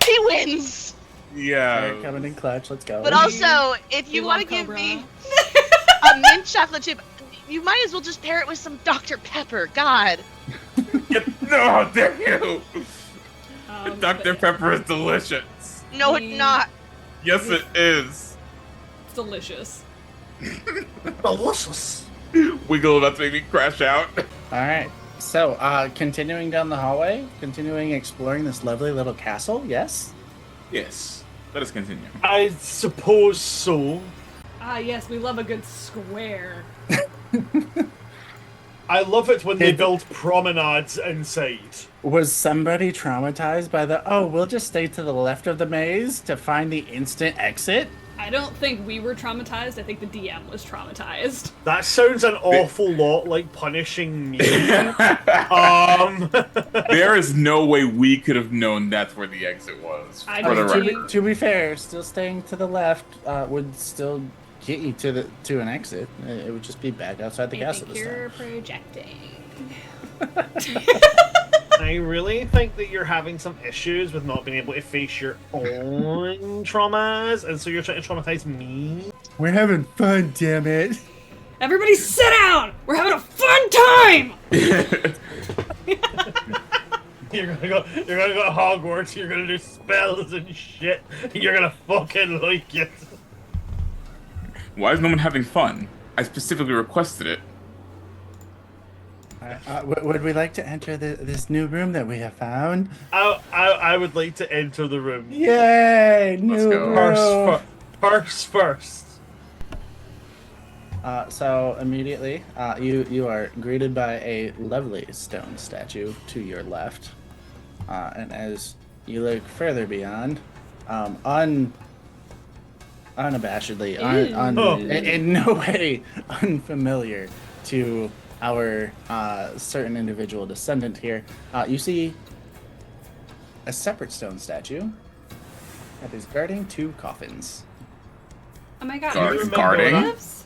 He wins. Yeah. They're coming in clutch. Let's go. But also, if you We want to love give Cobra. me a mint chocolate chip, you might as well just pair it with some Dr. Pepper. God. No, dare you! Dr. But Pepper is delicious. No, it's not. Yes, it is. It's delicious. Delicious. Wiggle about to make me crash out. All right. So, continuing down the hallway, continuing exploring this lovely little castle. Yes. Yes. Let us continue. I suppose so. Ah, yes, we love a good square. I love it when they It- build promenades inside. Was somebody traumatized by the? Oh, we'll just stay to the left of the maze to find the instant exit. I don't think we were traumatized. I think the DM was traumatized. That sounds an awful lot like punishing me. There is no way we could have known that's where the exit was. I For the don't record. To be fair, still staying to the left would still get you to an exit. It would just be back outside the I castle think this you're time. projecting. I really think that you're having some issues with not being able to face your own traumas, and so you're trying to traumatize me. We're having fun, damn it. Everybody sit down! We're having a fun time! You're gonna go to Hogwarts. You're gonna do spells and shit. And you're gonna fucking like it. Why is no one having fun? I specifically requested it. Would we like to enter this new room that we have found? I would like to enter the room. Yay! New go. room. Purse first. So immediately, you are greeted by a lovely stone statue to your left, and as you look further beyond, unabashedly, in no way unfamiliar to our certain individual descendant here, you see a separate stone statue that is guarding 2 coffins. Oh my god. Guard- are these guarding? glyphs?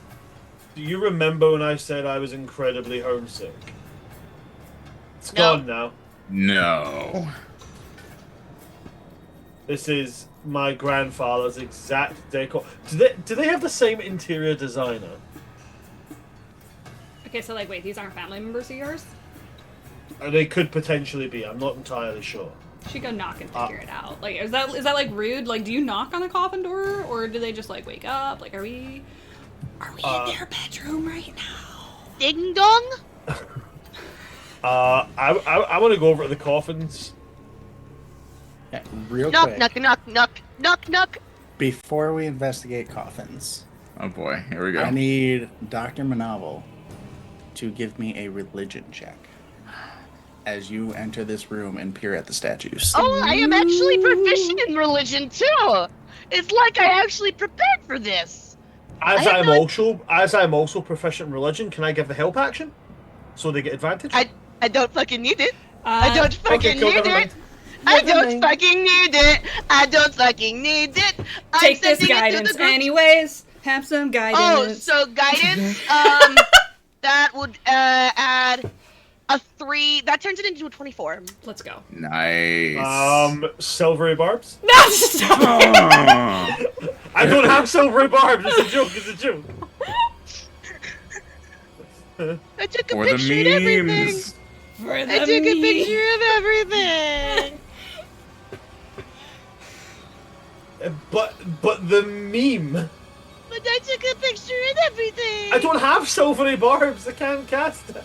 Do you remember when I said I was incredibly homesick? It's No. gone now. No. This is my grandfather's exact decor. Do they have the same interior designer? Okay, so like, wait, these aren't family members of yours? They could potentially be. I'm not entirely sure. You should go knock and figure it out. Like, is that like rude? Like, do you knock on a coffin door, or do they just like wake up? Like, are we in their bedroom right now? Ding dong. I want to go over to the coffins. Yeah, real Knock, quick. knock, knock, knock, knock, knock. Before we investigate coffins, Oh boy, here we go. I need Dr. Monoval to give me a religion check as you enter this room and peer at the statues. Oh, I am actually proficient in religion too. It's like I actually prepared for this. As I have I'm also proficient in religion, can I give the help action? So they get advantage? I I don't fucking need it. I don't fucking cool, need never it. mind. I Never don't mind. fucking need it. I don't fucking need it. I'm Take this sending it to guidance the group. anyways. Have some guidance. Oh, so guidance, that would add a 3. That turns it into a 24. Let's go. Nice. Silvery barbs? No, stop it. I don't have silvery barbs. It's a joke. It's a joke. I took a For the picture of everything. memes. For I the took a meme. picture of everything. But the meme. But I took a picture of everything. I don't have silvery barbs. I can't cast it.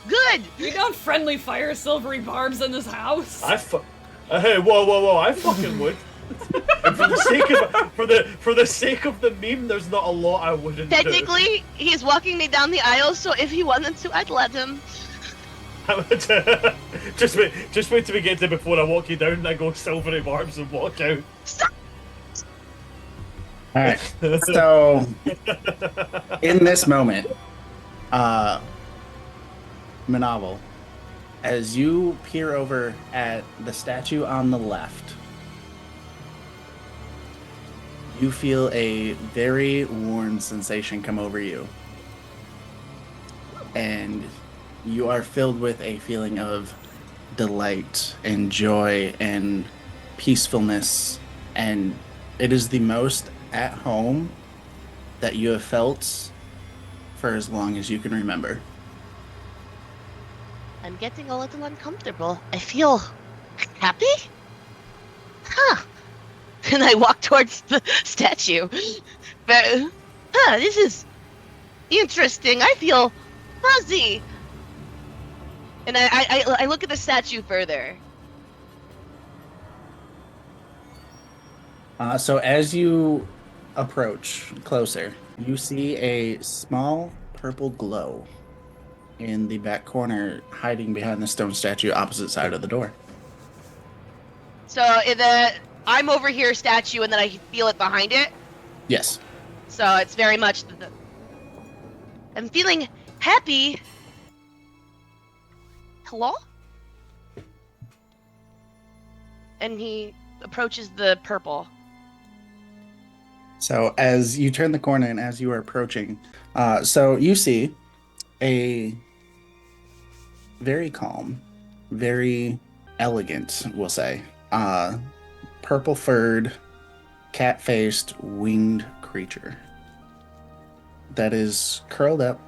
Good. We don't friendly fire silvery barbs in this house. Hey, whoa! I fucking would. And for the sake of the meme, there's not a lot I wouldn't do. Technically, he's walking me down the aisle, so if he wanted to, I'd let him. just wait till we get to before I walk you down and I go silvery barbs and walk out. Stop. All right. So, in this moment, Monoval, as you peer over at the statue on the left, you feel a very warm sensation come over you. And you are filled with a feeling of delight and joy and peacefulness. And it is the most at home that you have felt for as long as you can remember. I'm getting a little uncomfortable. I feel happy? Huh. And I walk towards the statue. But, this is interesting. I feel fuzzy. And I look at the statue further. So as you approach closer, you see a small purple glow in the back corner, hiding behind the stone statue opposite side of the door. So I'm over here, statue, and then I feel it behind it. Yes. So it's very much I'm feeling happy. Hello? And he approaches the purple. So as you turn the corner and as you are approaching, so you see a very calm, very elegant, we'll say, purple-furred, cat-faced, winged creature that is curled up,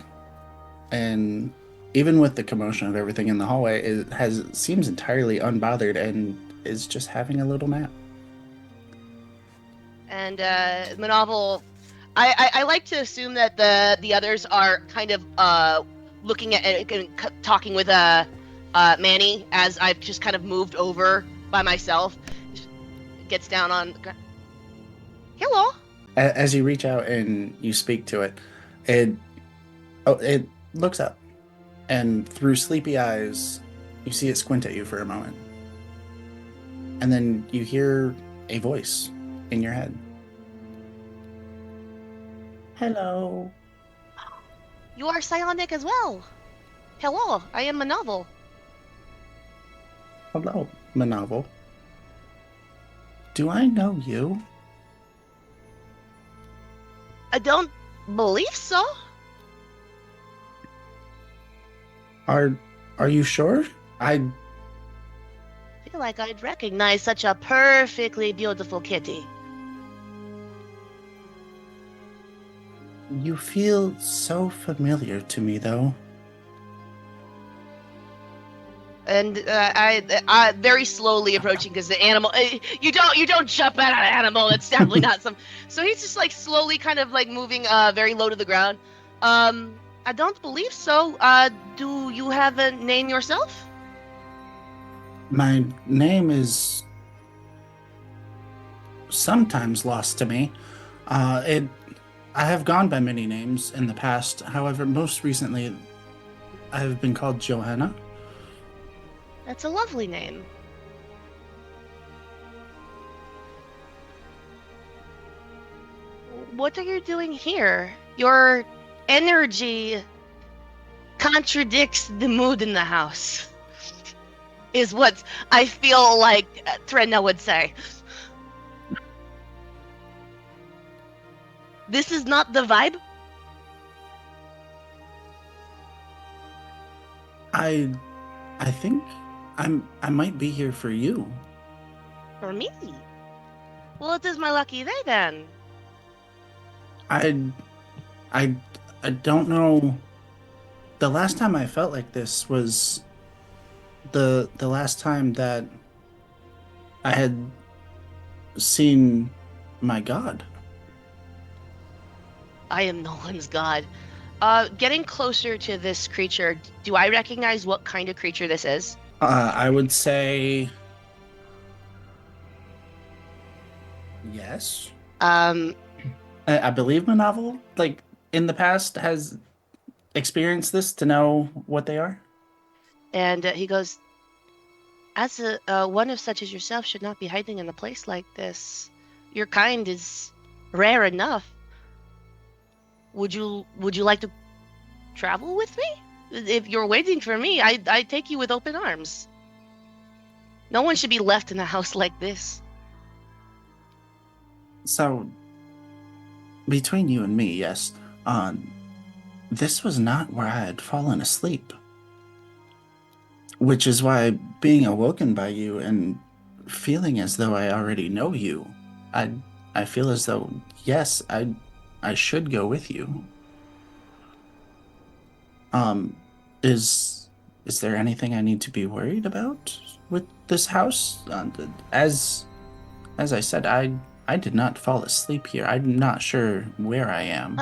and even with the commotion of everything in the hallway, it seems entirely unbothered and is just having a little nap. And Monoval, I like to assume that the others are kind of looking at talking with Manny as I've just kind of moved over by myself. Gets down on the ground. Hello. As you reach out and you speak to it, it looks up, and through sleepy eyes, you see it squint at you for a moment, and then you hear a voice in your head. Hello. You are psionic as well. Hello, I am Monoval. Hello, Monoval. Do I know you? I don't believe so. Are you sure? I Feel like I'd recognize such a perfectly beautiful kitty. You feel so familiar to me, though. And I very slowly approaching because the animal. You don't jump at an animal. It's definitely not some. So he's just like slowly kind of like moving very low to the ground. I don't believe so. Do you have a name yourself? My name is sometimes lost to me. I have gone by many names in the past. However, most recently, I have been called Johanna. That's a lovely name. What are you doing here? Your energy contradicts the mood in the house. is what I feel like Trena would say. This is not the vibe? I think I might be here for you. For me? Well, it is my lucky day then. I don't know. The last time I felt like this was the last time that I had seen my god. I am no one's god. Getting closer to this creature, do I recognize what kind of creature this is? I would say yes. I believe Monoval, like in the past, has experienced this to know what they are. And he goes, as one of such as yourself should not be hiding in a place like this. Your kind is rare enough. Would you like to travel with me? If you're waiting for me, I take you with open arms. No one should be left in a house like this. So, between you and me, yes, this was not where I had fallen asleep. Which is why being awoken by you and feeling as though I already know you, I feel as though, yes, I should go with you. Is there anything I need to be worried about with this house? As I said, I did not fall asleep here. I'm not sure where I am.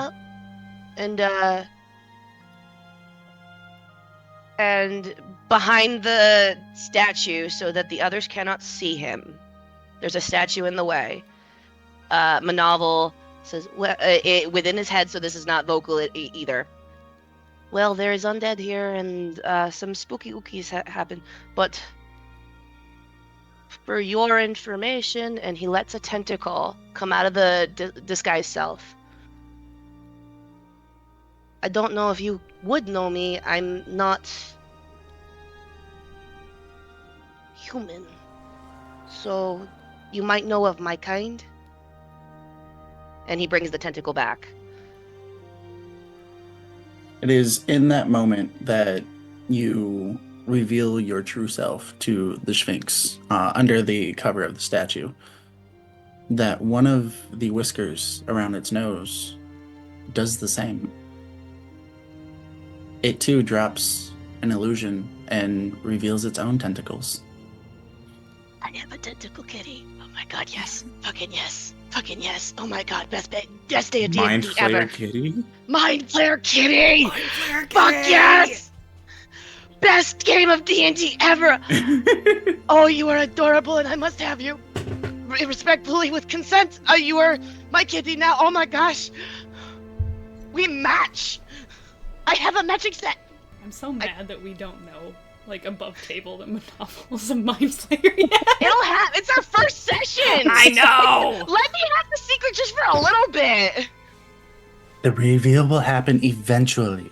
And behind the statue, so that the others cannot see him, there's a statue in the way. Monoval says, within his head, so this is not vocal either. Well, there is undead here, and some spooky ookies happen, but for your information, and he lets a tentacle come out of the disguised self. I don't know if you would know me. I'm not human. So you might know of my kind. And he brings the tentacle back. It is in that moment that you reveal your true self to the Sphinx under the cover of the statue. That one of the whiskers around its nose does the same. It too drops an illusion and reveals its own tentacles. I am a tentacle kitty. Oh my god, yes. Fucking yes. Fucking yes. Oh my god, best day of D&D Mind ever. Flayer Kitty? Mind Flayer Kitty! Mind Flayer Kitty! Fuck yes! Best game of D&D ever! Oh, you are adorable and I must have you. Respectfully, with consent, you are my kitty now. Oh my gosh. We match. I have a matching set. I'm so mad that we don't know, like, above table that Monoval's a Mind Flayer yet. It's our first session! I know! Let me have the secret just for a little bit! The reveal will happen eventually.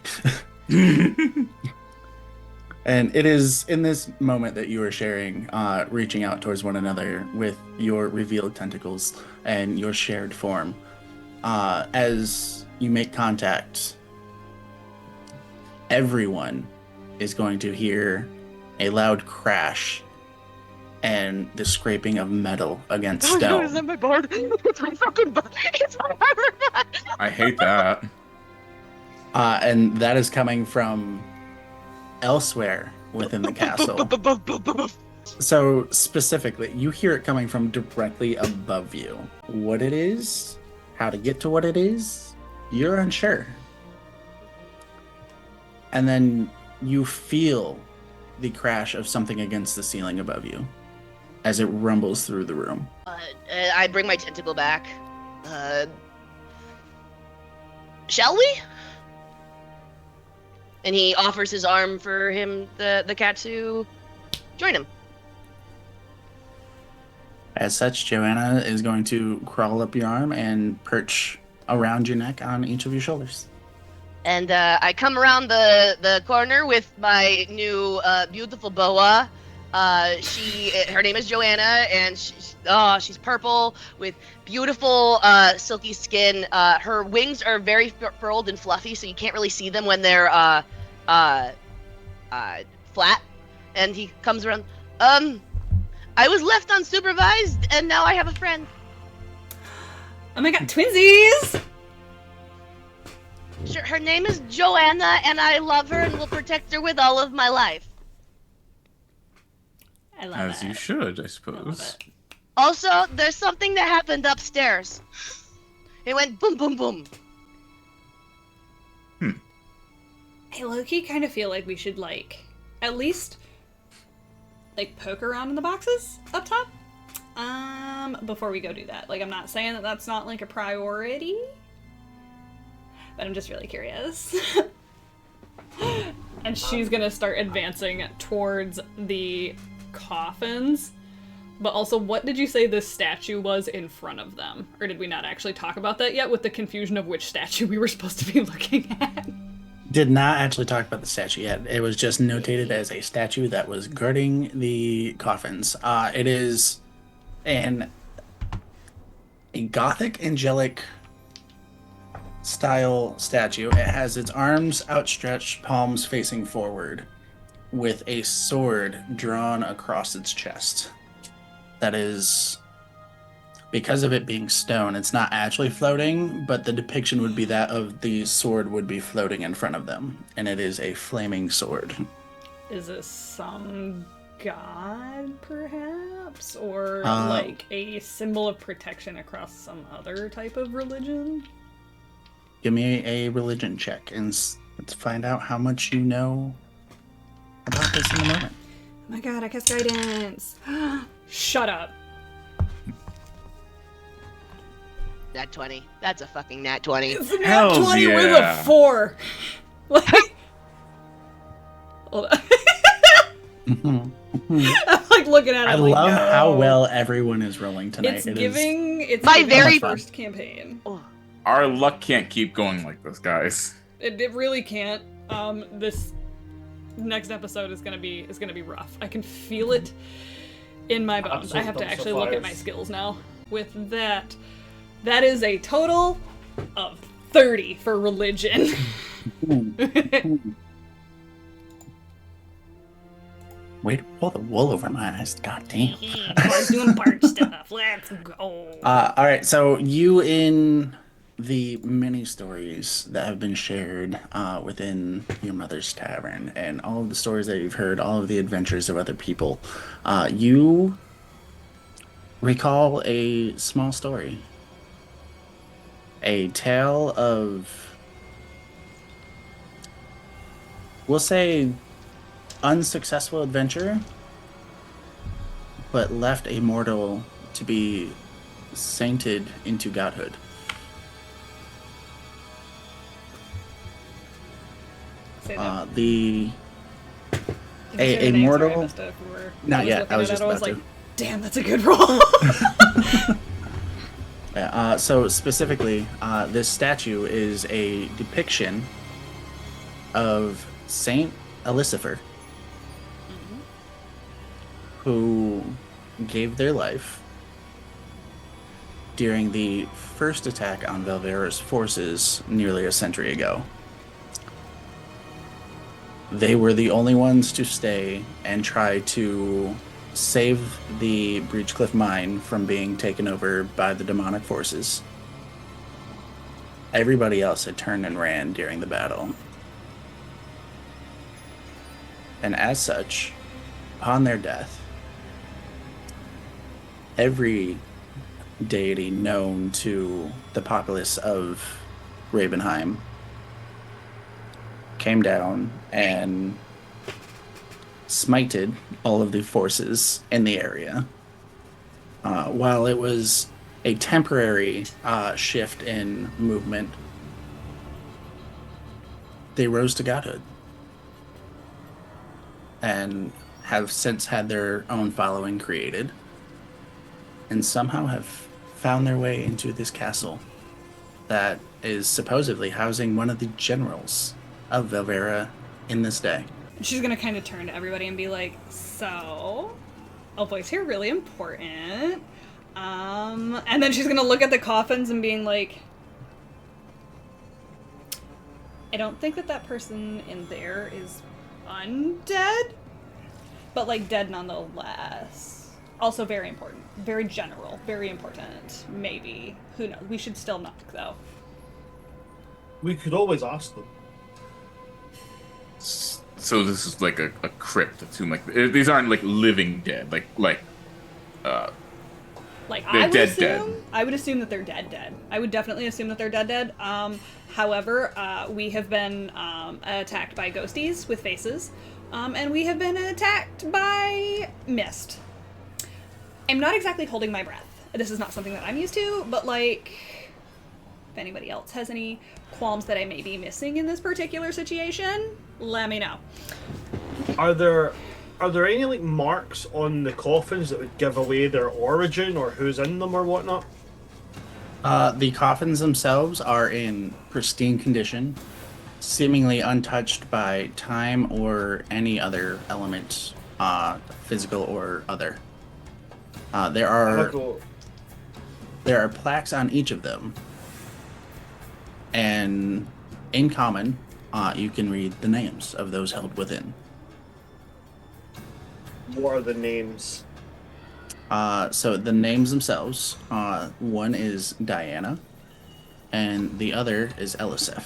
And it is in this moment that you are sharing, reaching out towards one another with your revealed tentacles and your shared form. As you make contact, everyone is going to hear a loud crash and the scraping of metal against stone. Oh, is that my bard? It's my fucking bard. It's my bard. I hate that. And that is coming from elsewhere within the castle. So specifically, you hear it coming from directly above you. What it is, how to get to what it is, you're unsure. And then you feel the crash of something against the ceiling above you as it rumbles through the room. I bring my tentacle back. Shall we? And he offers his arm for him, the cat, to join him. As such, Joanna is going to crawl up your arm and perch around your neck on each of your shoulders. And I come around the corner with my new beautiful boa, Her name is Joanna, and she's purple with beautiful silky skin. Her wings are very furled and fluffy, so you can't really see them when they're flat. And he comes around. I was left unsupervised, and now I have a friend. Oh my god, twinsies! Sure, her name is Joanna, and I love her and will protect her with all of my life. I love As it. you should, I suppose. Also, there's something that happened upstairs. It went boom, boom, boom. I low-key kind of feel like we should, like, at least, like, poke around in the boxes up top. Before we go do that. Like, I'm not saying that that's not, like, a priority, but I'm just really curious. And she's gonna start advancing towards the coffins. But also, what did you say this statue was in front of them? Or did we not actually talk about that yet with the confusion of which statue we were supposed to be looking at? Did not actually talk about the statue yet. It was just notated as a statue that was guarding the coffins. It is a Gothic angelic style statue. It has its arms outstretched, palms facing forward, with a sword drawn across its chest. That is, because of it being stone, it's not actually floating, but the depiction would be that of the sword would be floating in front of them, and it is a flaming sword. Is this some god, perhaps? Or, like, a symbol of protection across some other type of religion? Give me a religion check, and let's find out how much you know about this in a moment. Oh my god, I cast guidance! Shut up. Nat 20. That's a fucking nat 20. It's a nat Hells 20 with yeah. a 4! Like... Hold on. I'm like looking at it I like, love no. how well everyone is rolling tonight. It's It is- giving... It's My giving very- the first campaign. Our luck can't keep going like this, guys. It really can't. This next episode is gonna be rough. I can feel it in my bones. I have to actually look at my skills now. With that, that is a total of 30 for religion. Way to pull the wool over my eyes. God damn. We're doing bard stuff. Let's go. All right, so you in the many stories that have been shared within your mother's tavern, and all of the stories that you've heard, all of the adventures of other people, you recall a small story, a tale of, we'll say, unsuccessful adventure, but left a mortal to be sainted into godhood. Say that. The Did you say the a name? mortal- Sorry, I missed it. We were- Not yet, looking I was at just it, I was about like, to. damn, that's a good roll. Yeah, so specifically, this statue is a depiction of Saint Elisifer, who gave their life during the first attack on Valvera's forces nearly a century ago. They were the only ones to stay and try to save the Breachcliff mine from being taken over by the demonic forces. Everybody else had turned and ran during the battle. And as such, upon their death, every deity known to the populace of Ravenheim came down and smited all of the forces in the area. While it was a temporary shift in movement, they rose to godhood and have since had their own following created, and somehow have found their way into this castle that is supposedly housing one of the generals of Valvera in this day. She's gonna kind of turn to everybody and be like, so, a voice here really important. And then she's gonna look at the coffins and being like, I don't think that person in there is undead, but like dead nonetheless. Also very important. Very general. Very important. Maybe. Who knows? We should still knock though. We could always ask them. So this is like a crypt, a tomb. Like these aren't like living dead. Like They're I would assume that they're dead. I would definitely assume that they're dead. However, we have been attacked by ghosties with faces, and we have been attacked by mist. I'm not exactly holding my breath. This is not something that I'm used to, but like, if anybody else has any qualms that I may be missing in this particular situation, let me know. Are there any like marks on the coffins that would give away their origin or who's in them or whatnot? The coffins themselves are in pristine condition, seemingly untouched by time or any other element, physical or other. There are plaques on each of them, and in common, you can read the names of those held within. What are the names? So the names themselves, one is Diana, and the other is Elisif.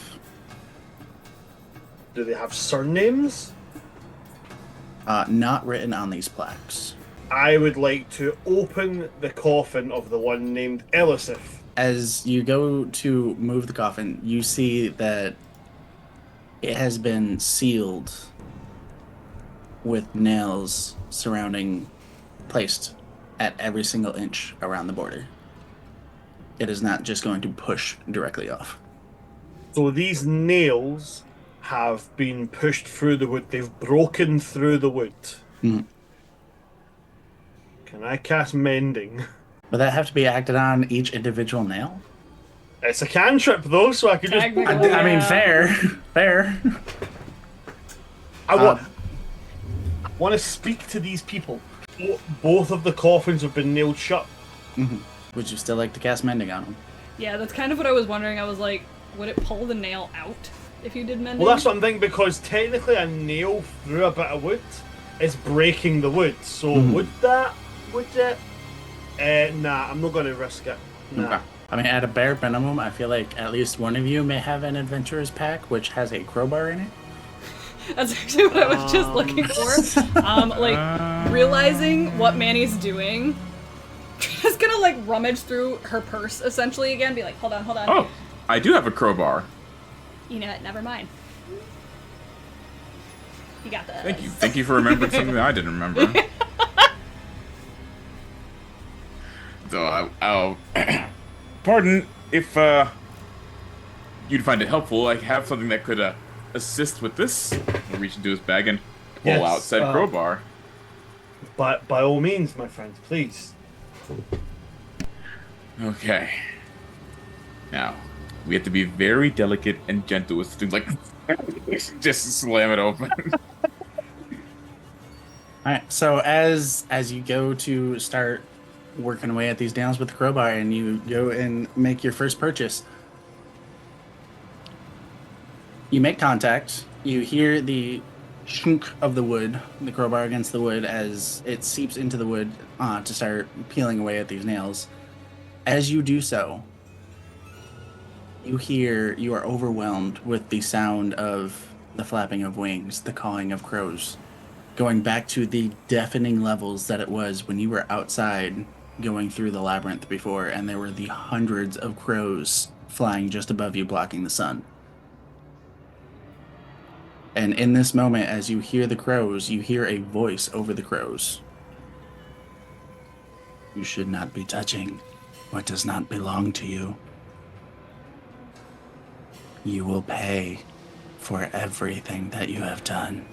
Do they have surnames? Not written on these plaques. I would like to open the coffin of the one named Elisif. As you go to move the coffin, you see that it has been sealed with nails placed at every single inch around the border. It is not just going to push directly off. So these nails have been pushed through the wood. They've broken through the wood. Mm-hmm. Can I cast Mending? Would that have to be acted on each individual nail? It's a cantrip though, so I could just... I mean, fair. I want to speak to these people. Both of the coffins have been nailed shut. Mm-hmm. Would you still like to cast Mending on them? Yeah, that's kind of what I was wondering. I was like, would it pull the nail out if you did mending? Well, that's what I'm thinking, because technically a nail through a bit of wood is breaking the wood. So would it? Nah, I'm not going to risk it. Nah. Okay. I mean, at a bare minimum, I feel like at least one of you may have an adventurer's pack, which has a crowbar in it. That's actually what I was just looking for. Realizing what Manny's doing, Trina's gonna like rummage through her purse essentially again, be like, hold on. Oh, I do have a crowbar. You know what? Never mind. You got this. Thank you. Thank you for remembering something that I didn't remember. So I'll pardon if you'd find it helpful. I have something that could assist with this. I'll reach into his bag and pull out said crowbar. But by all means, my friend, please. Okay. Now, we have to be very delicate and gentle with things like just slam it open. Alright, so as you go to start working away at these nails with the crowbar and you go and make your first purchase, you make contact. You hear the shunk of the wood, the crowbar against the wood, as it seeps into the wood to start peeling away at these nails. As you do so, you are overwhelmed with the sound of the flapping of wings, the cawing of crows, going back to the deafening levels that it was when you were outside going through the labyrinth before, and there were the hundreds of crows flying just above you, blocking the sun. And in this moment, as you hear the crows, you hear a voice over the crows. You should not be touching what does not belong to you. You will pay for everything that you have done.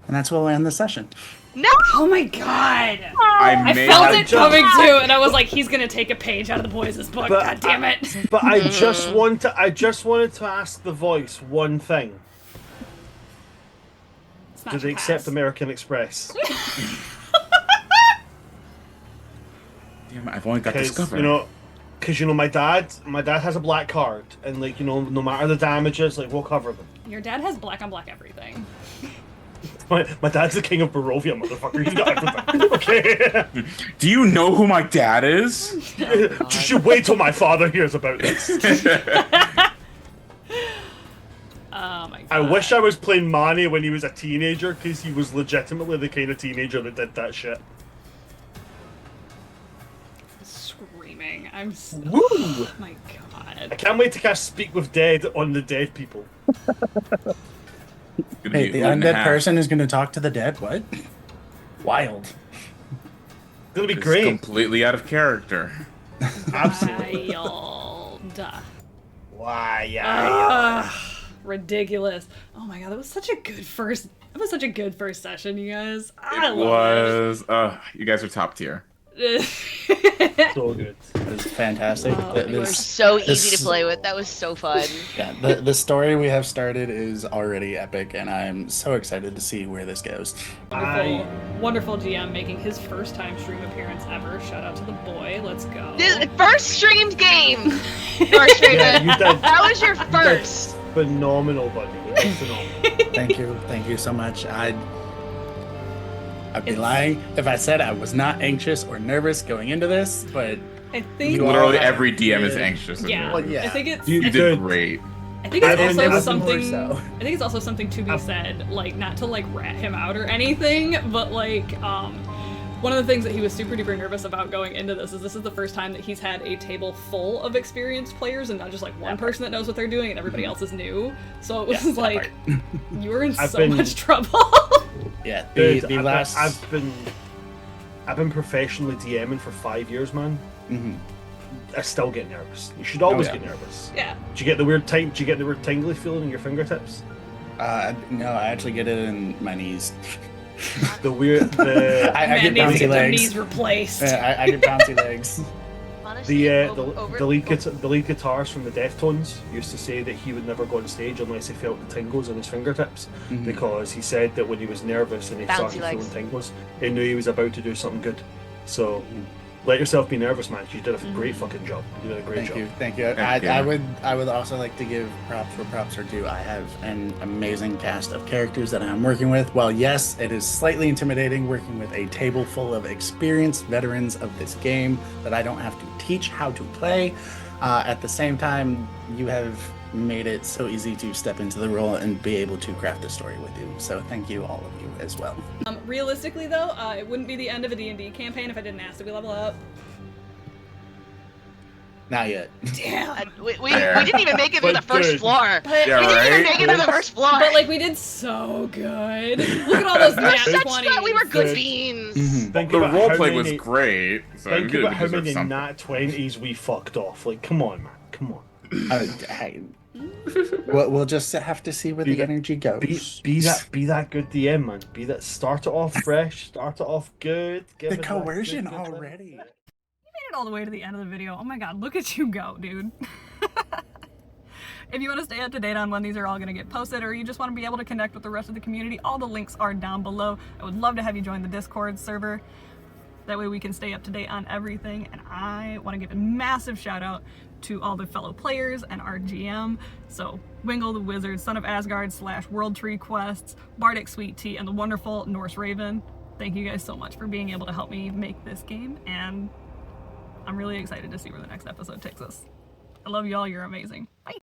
And that's where we'll end the session. No! Oh my god! I felt it coming too, and I was like, he's gonna take a page out of the boys' book, god damn it. But I just wanted to ask the voice one thing. Do they accept American Express? Damn, I've only got Discover. Because my dad has a black card, and like no matter the damages, like we'll cover them. Your dad has black on black everything. My dad's the king of Barovia, motherfucker. He's got everything. Okay. Do you know who my dad is? Just you wait till my father hears about this. Oh my god. I wish I was playing Manny when he was a teenager, because he was legitimately the kind of teenager that did that shit. Screaming. I'm so... Woo! Oh my god. I can't wait to cast Speak with Dead on the dead people. Hey, the undead person is going to talk to the dead? What? Wild. It's going to be It's great. completely out of character. Absolutely. Wild. Why? Ridiculous. Oh my god, that was such a good first session, you guys. You guys are top tier. So good. It was fantastic. You were so easy to play with. That was so fun. Yeah, the story we have started is already epic, and I'm so excited to see where this goes. Wonderful GM making his first time stream appearance ever. Shout out to the boy. Let's go. This first streamed game. NorseRaven. Yeah, you did. That was your first. Phenomenal, buddy. You did phenomenal. Thank you so much. I'd be lying if I said I was not anxious or nervous going into this, but I think Literally every DM is anxious. Yeah. Well, yeah. I think it's You did great. I think it's also never something. before, so. I think it's also something to be said, like not to like rat him out or anything, but like one of the things that he was super duper nervous about going into this is the first time that he's had a table full of experienced players and not just like one person that knows what they're doing and everybody else is new. So it was like you were in much trouble. Yeah, I've been professionally DMing for 5 years, man. Mm-hmm. I still get nervous. You should always get nervous. Yeah. Do you get the weird tingly feeling in your fingertips? No, I actually get it in my knees. I get Man needs to bouncy get their legs. knees replaced. I get bouncy legs. Honestly, The lead guitarist from the Deftones used to say that he would never go on stage unless he felt the tingles in his fingertips, because he said that when he was nervous and he started feeling tingles, he knew he was about to do something good. So let yourself be nervous, man. You did a great fucking job. You did a great job. Thank you. I would also like to give props where props are due. I have an amazing cast of characters that I'm working with. While yes, it is slightly intimidating working with a table full of experienced veterans of this game that I don't have to teach how to play. At the same time, you have made it so easy to step into the role and be able to craft a story with you. So thank you, all of you, as well. Realistically, though, it wouldn't be the end of a D&D campaign if I didn't ask to be level up. Not yet. Damn. We didn't even make it through the first floor. But, We didn't even make it to the first floor. But like we did so good. Look at all those nat 20s. We were good beans. Think The about how roleplay many- was great. So Think we about how deserve many something. nat 20s we fucked off. Like, come on, man. Come on. We'll just have to see where the energy goes. Be that good DM, man. Be that. Start it off fresh. Start it off good. Give The it that coercion good- already. You made it all the way to the end of the video. Oh my god, look at you go, dude. If you want to stay up to date on when these are all going to get posted, or you just want to be able to connect with the rest of the community, all the links are down below. I would love to have you join the Discord server. That way we can stay up to date on everything. And I want to give a massive shout out to all the fellow players and our GM. So WingleTheWizard, Son of Asgard / WorldTreeQuests, BardicSweetT, and the wonderful NorseRaven. Thank you guys so much for being able to help me make this game, and I'm really excited to see where the next episode takes us. I love y'all, you're amazing. Bye.